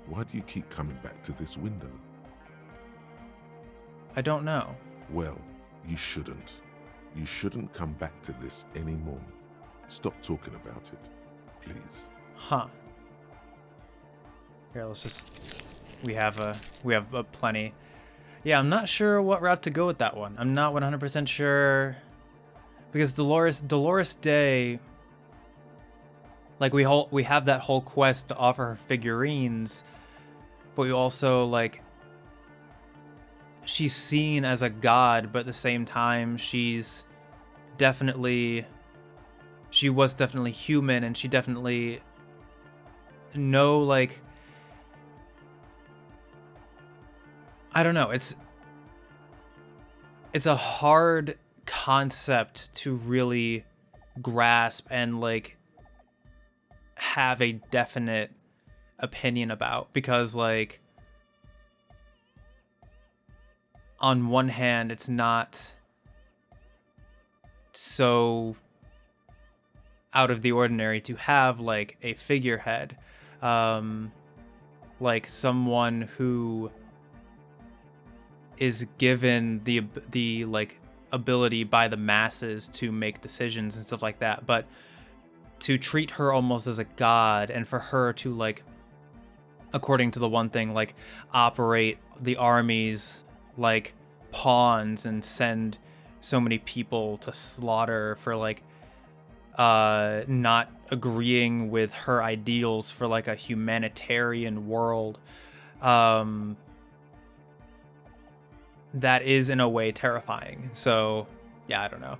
Why do you keep coming back to this window? I don't know. Well, you shouldn't. You shouldn't come back to this anymore. Stop talking about it, please. Huh. Here, let's just... We have plenty. Yeah, I'm not sure what route to go with that one. I'm not 100% sure. Because Dolores Day Like we have that whole quest to offer her figurines, but we also like she's seen as a god, but at the same time she was definitely human, and she definitely like I don't know, it's a hard concept to really grasp and like have a definite opinion about, because like on one hand it's not so out of the ordinary to have like a figurehead, like someone who is given the like ability by the masses to make decisions and stuff like that, but to treat her almost as a god, and for her to like, according to the one thing, like operate the armies like pawns and send so many people to slaughter for like not agreeing with her ideals for like a humanitarian world, that is in a way terrifying. So yeah, I don't know.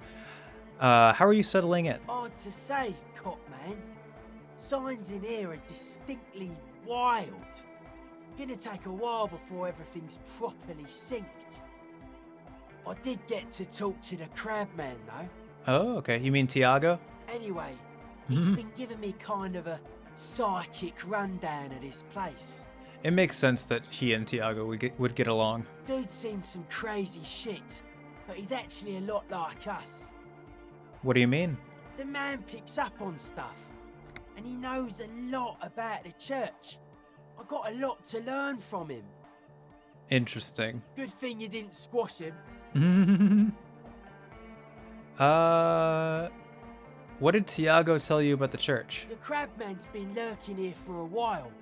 How are you settling in? Hard to say, Cop Man. Signs in here are distinctly wild. Gonna take a while before everything's properly synced. I did get to talk to the Crabman though. Oh, okay. You mean Tiago? Anyway, he's been giving me kind of a psychic rundown of this place. It makes sense that he and Tiago would get along. Dude's seen some crazy shit, but he's actually a lot like us. What do you mean? The man picks up on stuff, and he knows a lot about the church. I got a lot to learn from him. Interesting. Good thing you didn't squash him. What did Tiago tell you about the church? The Crabman's been lurking here for a while.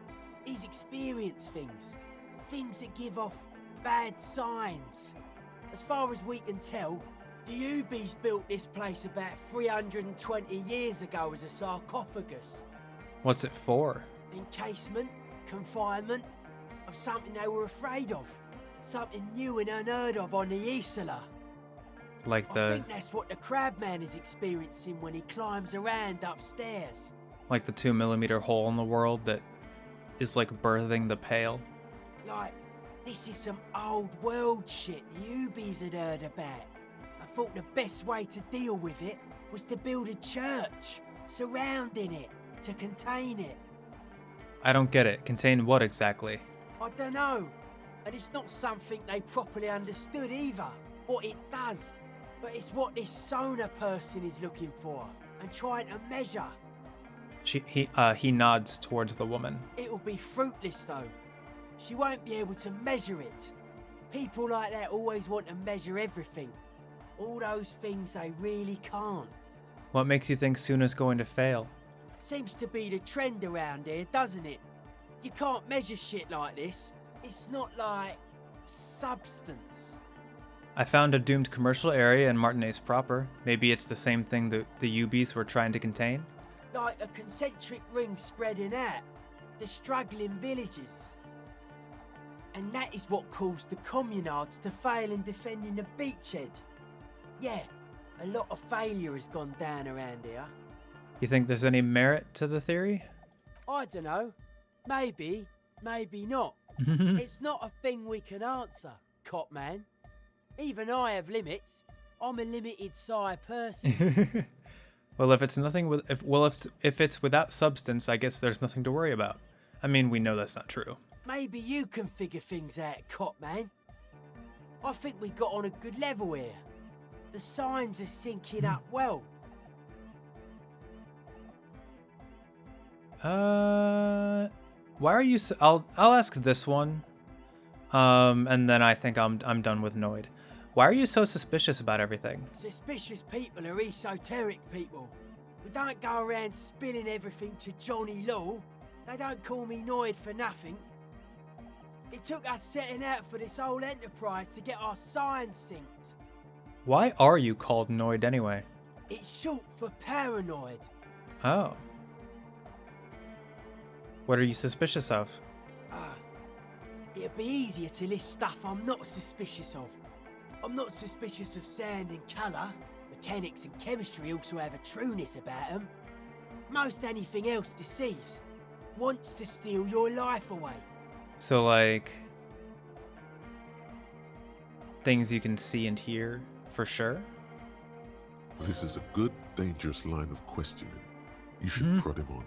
He's experienced things that give off bad signs. As far as we can tell, the Ubies built this place about 320 years ago as a sarcophagus. What's it for? Encasement, confinement, of something they were afraid of. Something new and unheard of on the Acele. Like I think that's what the Crabman is experiencing when he climbs around upstairs. like the 2mm hole in the world that is like birthing the Pale. Like, this is some old world shit the Ubies had heard about. I thought the best way to deal with it was to build a church surrounding it to contain it. I don't get it. Contain what exactly? I don't know, and it's not something they properly understood either, what it does. But it's what this Soona person is looking for and trying to measure. He nods towards the woman. It'll be fruitless though. She won't be able to measure it. People like that always want to measure everything. All those things they really can't. What makes you think Soona's going to fail? Seems to be the trend around here, doesn't it? You can't measure shit like this. It's not like substance. I found a doomed commercial area in Martinez proper. Maybe it's the same thing the Ubies were trying to contain? Like a concentric ring spreading out. The struggling villages. And that is what caused the communards to fail in defending the beachhead. Yeah, a lot of failure has gone down around here. You think there's any merit to the theory? I don't know. Maybe, maybe not. It's not a thing we can answer, Cop Man. Even I have limits. I'm a limited size person. Well, if it's nothing with if it's without substance, I guess there's nothing to worry about. I mean, we know that's not true. Maybe you can figure things out, Cop Man. I think we got on a good level here. The signs are syncing up well. Why are you? I'll ask this one, and then I think I'm done with Noid. Why are you so suspicious about everything? Suspicious people are esoteric people. We don't go around spilling everything to Johnny Law. They don't call me Noid for nothing. It took us setting out for this whole enterprise to get our signs synced. Why are you called Noid anyway? It's short for paranoid. Oh. What are you suspicious of? It'd be easier to list stuff I'm not suspicious of. I'm not suspicious of sound and colour. Mechanics and chemistry also have a trueness about them. Most anything else deceives. Wants to steal your life away. So, like, things you can see and hear, for sure? This is a good, dangerous line of questioning. You should prod him on.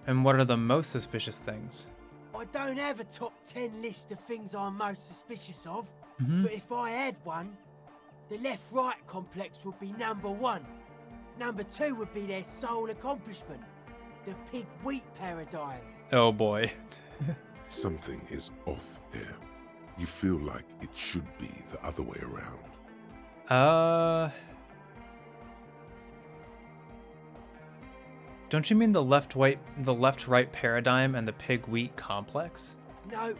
And what are the most suspicious things? I don't have a top 10 list of things I'm most suspicious of, but if I had one, the left-right complex would be number 1. Number 2 would be their sole accomplishment, the pig-wheat paradigm. Oh boy. Something is off here. You feel like it should be the other way around. Don't you mean the left-right paradigm and the pig-wheat complex? No,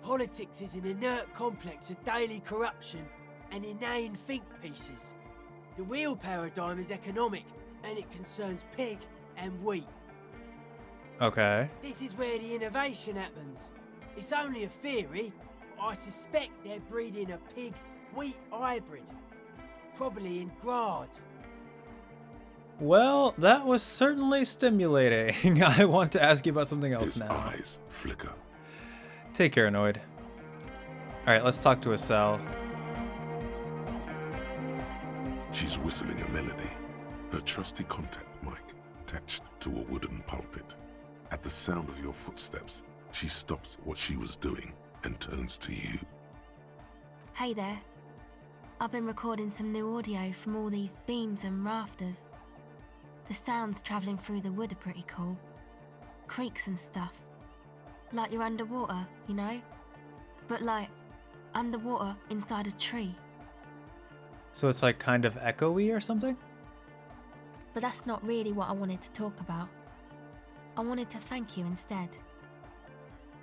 politics is an inert complex of daily corruption and inane think pieces. The real paradigm is economic, and it concerns pig and wheat. Okay. This is where the innovation happens. It's only a theory, but I suspect they're breeding a pig-wheat hybrid. Probably in Grad. Well, that was certainly stimulating. I want to ask you about something else His now. eyes flicker. Take care, Noid. Alright, let's talk to Acele. She's whistling a melody, her trusty contact mic attached to a wooden pulpit. At the sound of your footsteps, she stops what she was doing and turns to you. Hey there. I've been recording some new audio from all these beams and rafters. The sounds travelling through the wood are pretty cool. Creaks and stuff. Like you're underwater, you know? But like, underwater inside a tree. So it's like kind of echoey or something? But that's not really what I wanted to talk about. I wanted to thank you instead.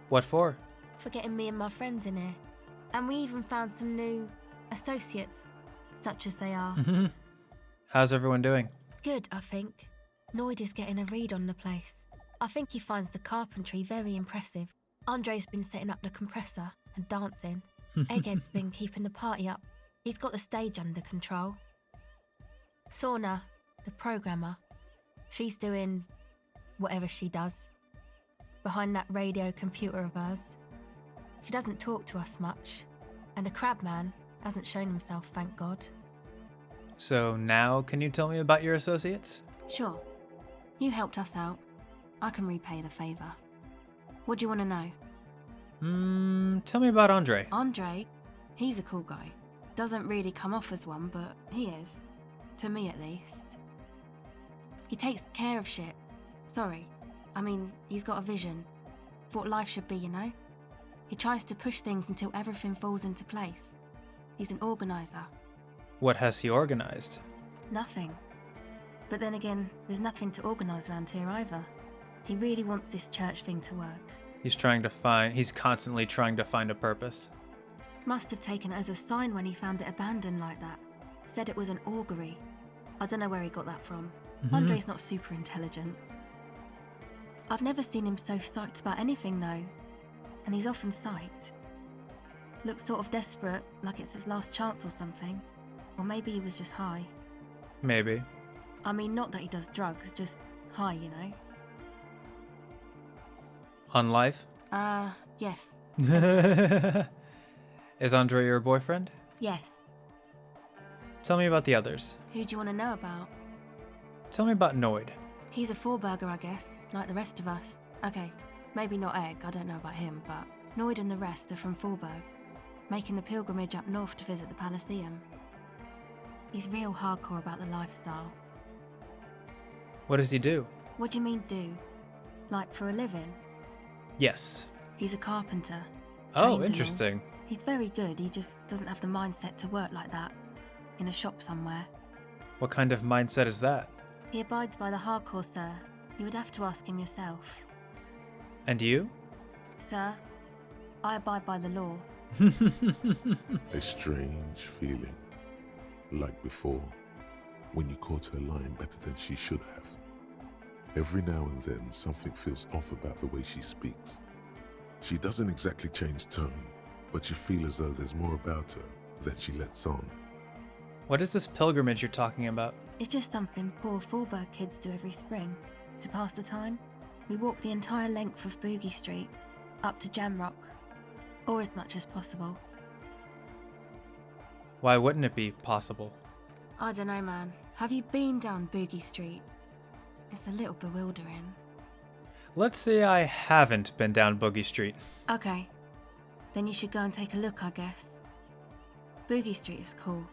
What for? For getting me and my friends in here. And we even found some new associates, such as they are. How's everyone doing? Good, I think. Noid is getting a read on the place. I think he finds the carpentry very impressive. Andre's been setting up the compressor and dancing. Egghead's been keeping the party up. He's got the stage under control. Soona, the programmer, she's doing whatever she does. Behind that radio computer of hers. She doesn't talk to us much. And the crabman hasn't shown himself, thank God. So now can you tell me about your associates? Sure. You helped us out. I can repay the favour. What do you want to know? Tell me about Andre. Andre? He's a cool guy. Doesn't really come off as one, but he is. To me, at least. He takes care of shit. Sorry. I mean, he's got a vision. For what life should be, you know? He tries to push things until everything falls into place. He's an organiser. What has he organized? Nothing. But then again, there's nothing to organise around here either. He really wants this church thing to work. He's constantly trying to find a purpose. Must have taken it as a sign when he found it abandoned like that. Said it was an augury. I don't know where he got that from. Andre's not super intelligent. I've never seen him so psyched about anything though. And he's off in sight. Looks sort of desperate, like it's his last chance or something. Or maybe he was just high. Maybe. I mean, not that he does drugs, just high, you know? On life? Yes. Is Andre your boyfriend? Yes. Tell me about the others. Who do you want to know about? Tell me about Noid. He's a four-burger, I guess, like the rest of us. Okay, maybe not Egg, I don't know about him, but Noid and the rest are from Forberg, making the pilgrimage up north to visit the Palaceum. He's real hardcore about the lifestyle. What does he do? What do you mean do? Like for a living? Yes. He's a carpenter. Oh, trained and all. interesting. He's very good, he just doesn't have the mindset to work like that. In a shop somewhere. What kind of mindset is that? He abides by the hardcore, sir. You would have to ask him yourself. And you? Sir, I abide by the law. A strange feeling. Like before, when you caught her lying better than she should have. Every now and then, something feels off about the way she speaks. She doesn't exactly change tone, but you feel as though there's more about her that she lets on. What is this pilgrimage you're talking about? It's just something poor Fallberg kids do every spring. To pass the time, we walk the entire length of Boogie Street, up to Jamrock, or as much as possible. Why wouldn't it be possible? I don't know, man. Have you been down Boogie Street? It's a little bewildering. Let's say I haven't been down Boogie Street. Okay, then you should go and take a look, I guess. Boogie Street is cool.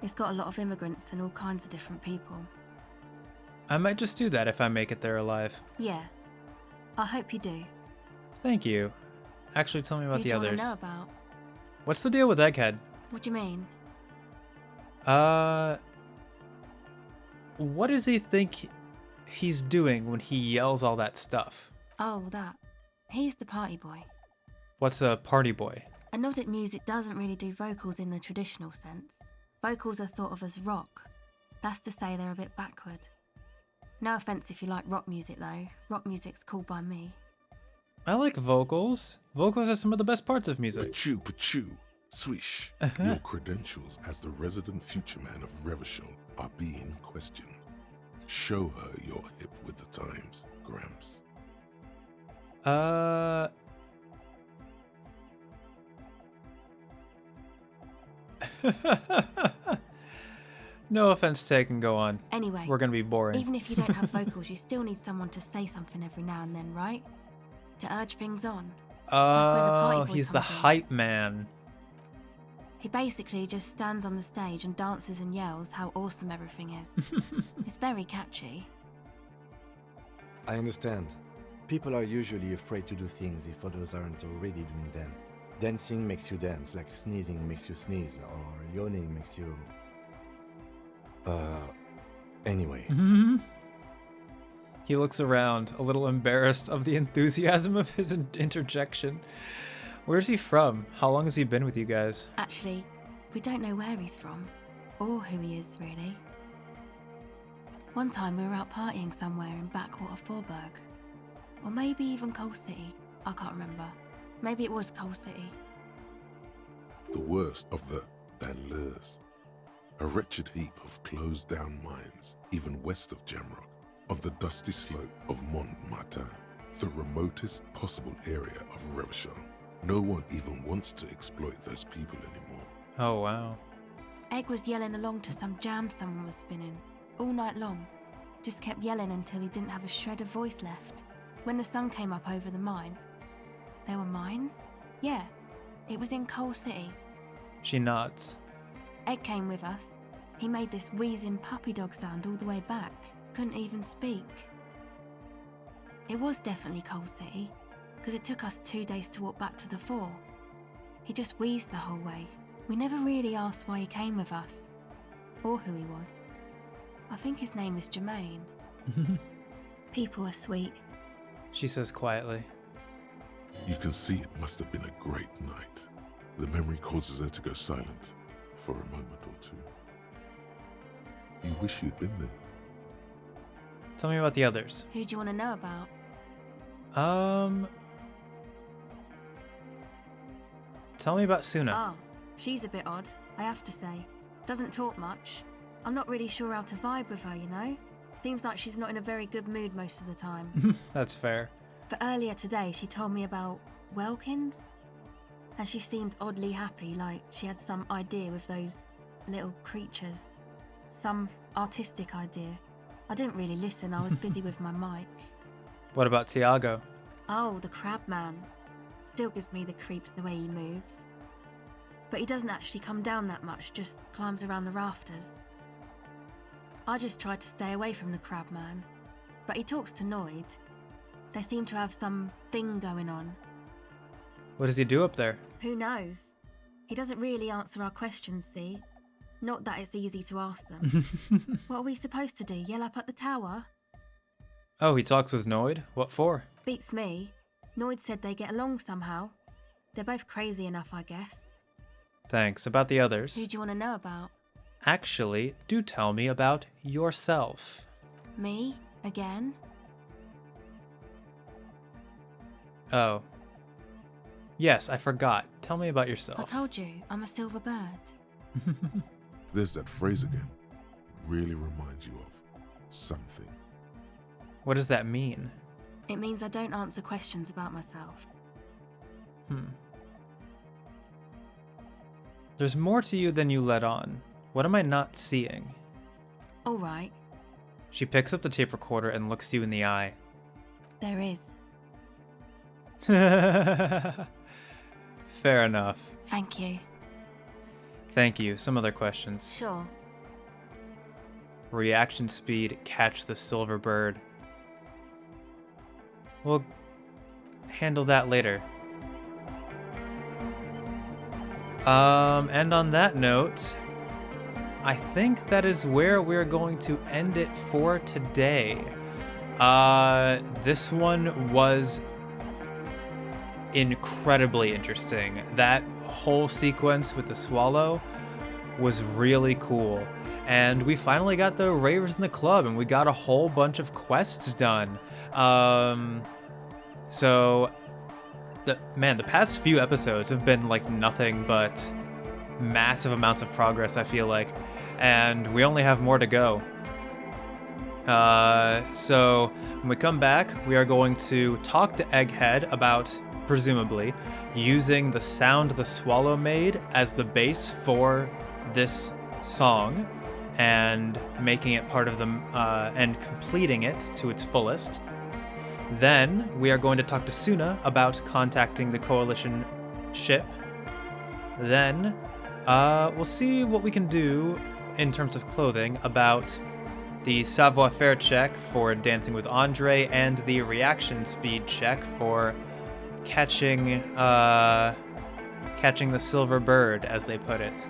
It's got a lot of immigrants and all kinds of different people. I might just do that if I make it there alive. Yeah, I hope you do. Thank you. Actually, tell me about Who the do you others. want to know about? What's the deal with Egghead? What do you mean? What does he think he's doing when he yells all that stuff? Oh, that. He's the party boy. What's a party boy? And Nordic music doesn't really do vocals in the traditional sense. Vocals are thought of as rock. That's to say they're a bit backward. No offense if you like rock music though. Rock music's cool by me. I like vocals. Vocals are some of the best parts of music. Pachoo, swish. Your credentials as the resident future man of Revachol are being questioned. Show her you're hip with the times, Gramps. No offense taken, go on. Anyway, We're gonna be boring. even if you don't have vocals, you still need someone to say something every now and then, right? To urge things on. where the party Oh, boy he's the comes in. hype man. He basically just stands on the stage and dances and yells how awesome everything is. It's very catchy. I understand. People are usually afraid to do things if others aren't already doing them. Dancing makes you dance, like sneezing makes you sneeze, or yawning makes you... Anyway. He looks around, a little embarrassed of the enthusiasm of his interjection. Where's he from? How long has he been with you guys? Actually, we don't know where he's from, or who he is, really. One time we were out partying somewhere in backwater Forburg. Or maybe even Coal City. I can't remember. Maybe it was Coal City. The worst of the banlieues. A wretched heap of closed-down mines, even west of Jamrock, on the dusty slope of Montmartin, the remotest possible area of Revachol. No one even wants to exploit those people anymore. Oh, wow. Egg was yelling along to some jam someone was spinning, all night long. Just kept yelling until he didn't have a shred of voice left. When the sun came up over the mines. There were mines? Yeah, it was in Coal City. She nods. Egg came with us. He made this wheezing puppy dog sound all the way back. Couldn't even speak. It was definitely Coal City, because it took us 2 days to walk back to the fort. He just wheezed the whole way. We never really asked why he came with us, or who he was. I think his name is Jermaine. People are sweet. She says quietly. You can see it must have been a great night. The memory causes her to go silent for a moment or two. You wish you'd been there. Tell me about the others. Who do you want to know about? Tell me about Soona. Oh, she's a bit odd, I have to say. Doesn't talk much. I'm not really sure how to vibe with her, you know? Seems like she's not in a very good mood most of the time. That's fair. But earlier today she told me about Welkins. And she seemed oddly happy, like she had some idea with those little creatures. Some artistic idea. I didn't really listen, I was busy with my mic. What about Tiago? Oh, the crab man. Still gives me the creeps the way he moves. But he doesn't actually come down that much, just climbs around the rafters. I just tried to stay away from the crab man. But he talks to Noid. They seem to have some thing going on. What does he do up there? Who knows? He doesn't really answer our questions, see? Not that it's easy to ask them. What are we supposed to do, yell up at the tower? Oh, he talks with Noid? What for? Beats me. Noid said they get along somehow. They're both crazy enough, I guess. Thanks. About the others? Who do you want to know about? Actually, do tell me about yourself. Me? Again? Oh. Yes, I forgot. Tell me about I yourself. told you, I'm a silver bird. There's that phrase again. It really reminds you of something. What does that mean? It means I don't answer questions about myself. There's more to you than you let on. What am I not seeing? All right, She picks up the tape recorder and looks you in the eye. there is. Fair enough. Thank you. Thank you. Some other questions. Sure. Reaction speed, catch the silver bird. We'll handle that later. And on that note, I think that is where we're going to end it for today. This one was incredibly interesting. That whole sequence with the swallow was really cool. And we finally got the Ravers in the club, and we got a whole bunch of quests done. So the past few episodes have been like nothing but massive amounts of progress, I feel like, and we only have more to go. So when we come back, we are going to talk to Egghead about, presumably, using the sound the swallow made as the base for this song and making it part of the and completing it to its fullest. Then we are going to talk to Soona about contacting the Coalition ship. Then we'll see what we can do in terms of clothing about the savoir-faire check for dancing with Andre and the reaction speed check for catching the silver bird, as they put it.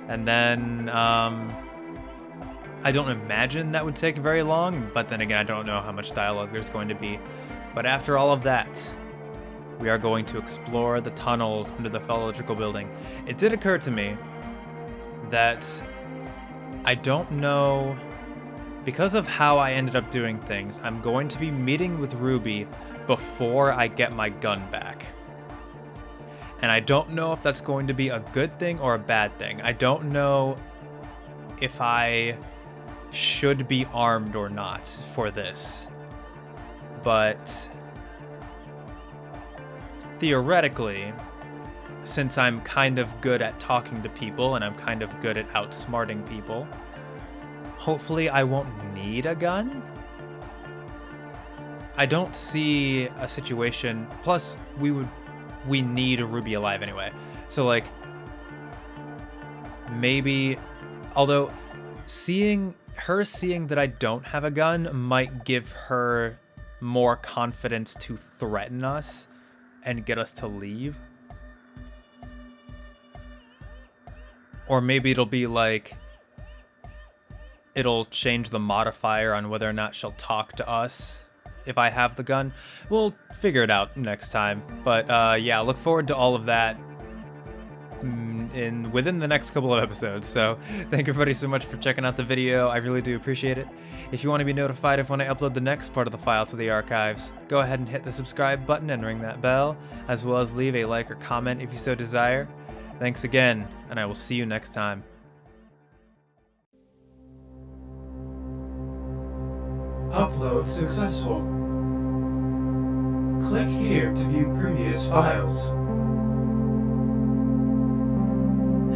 And then I don't imagine that would take very long, but then again, I don't know how much dialogue there's going to be. But after all of that, we are going to explore the tunnels under the Electrical building. It did occur to me that I don't know, because of how I ended up doing things, I'm going to be meeting with Ruby before I get my gun back. And I don't know if that's going to be a good thing or a bad thing. I don't know if I should be armed or not for this. But theoretically, since I'm kind of good at talking to people and I'm kind of good at outsmarting people, hopefully I won't need a gun. I don't see a situation, plus we need Ruby alive anyway. So like, maybe, although seeing that I don't have a gun might give her more confidence to threaten us and get us to leave. Or maybe it'll be like, it'll change the modifier on whether or not she'll talk to us if I have the gun. We'll figure it out next time. But yeah, look forward to all of that within the next couple of episodes. So thank everybody so much for checking out the video. I really do appreciate it. If you want to be notified if when I upload the next part of the file to the archives, go ahead and hit the subscribe button and ring that bell, as well as leave a like or comment if you so desire. Thanks again, and I will see you next time. Upload successful. Click here to view previous files.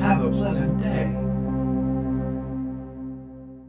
Have a pleasant day.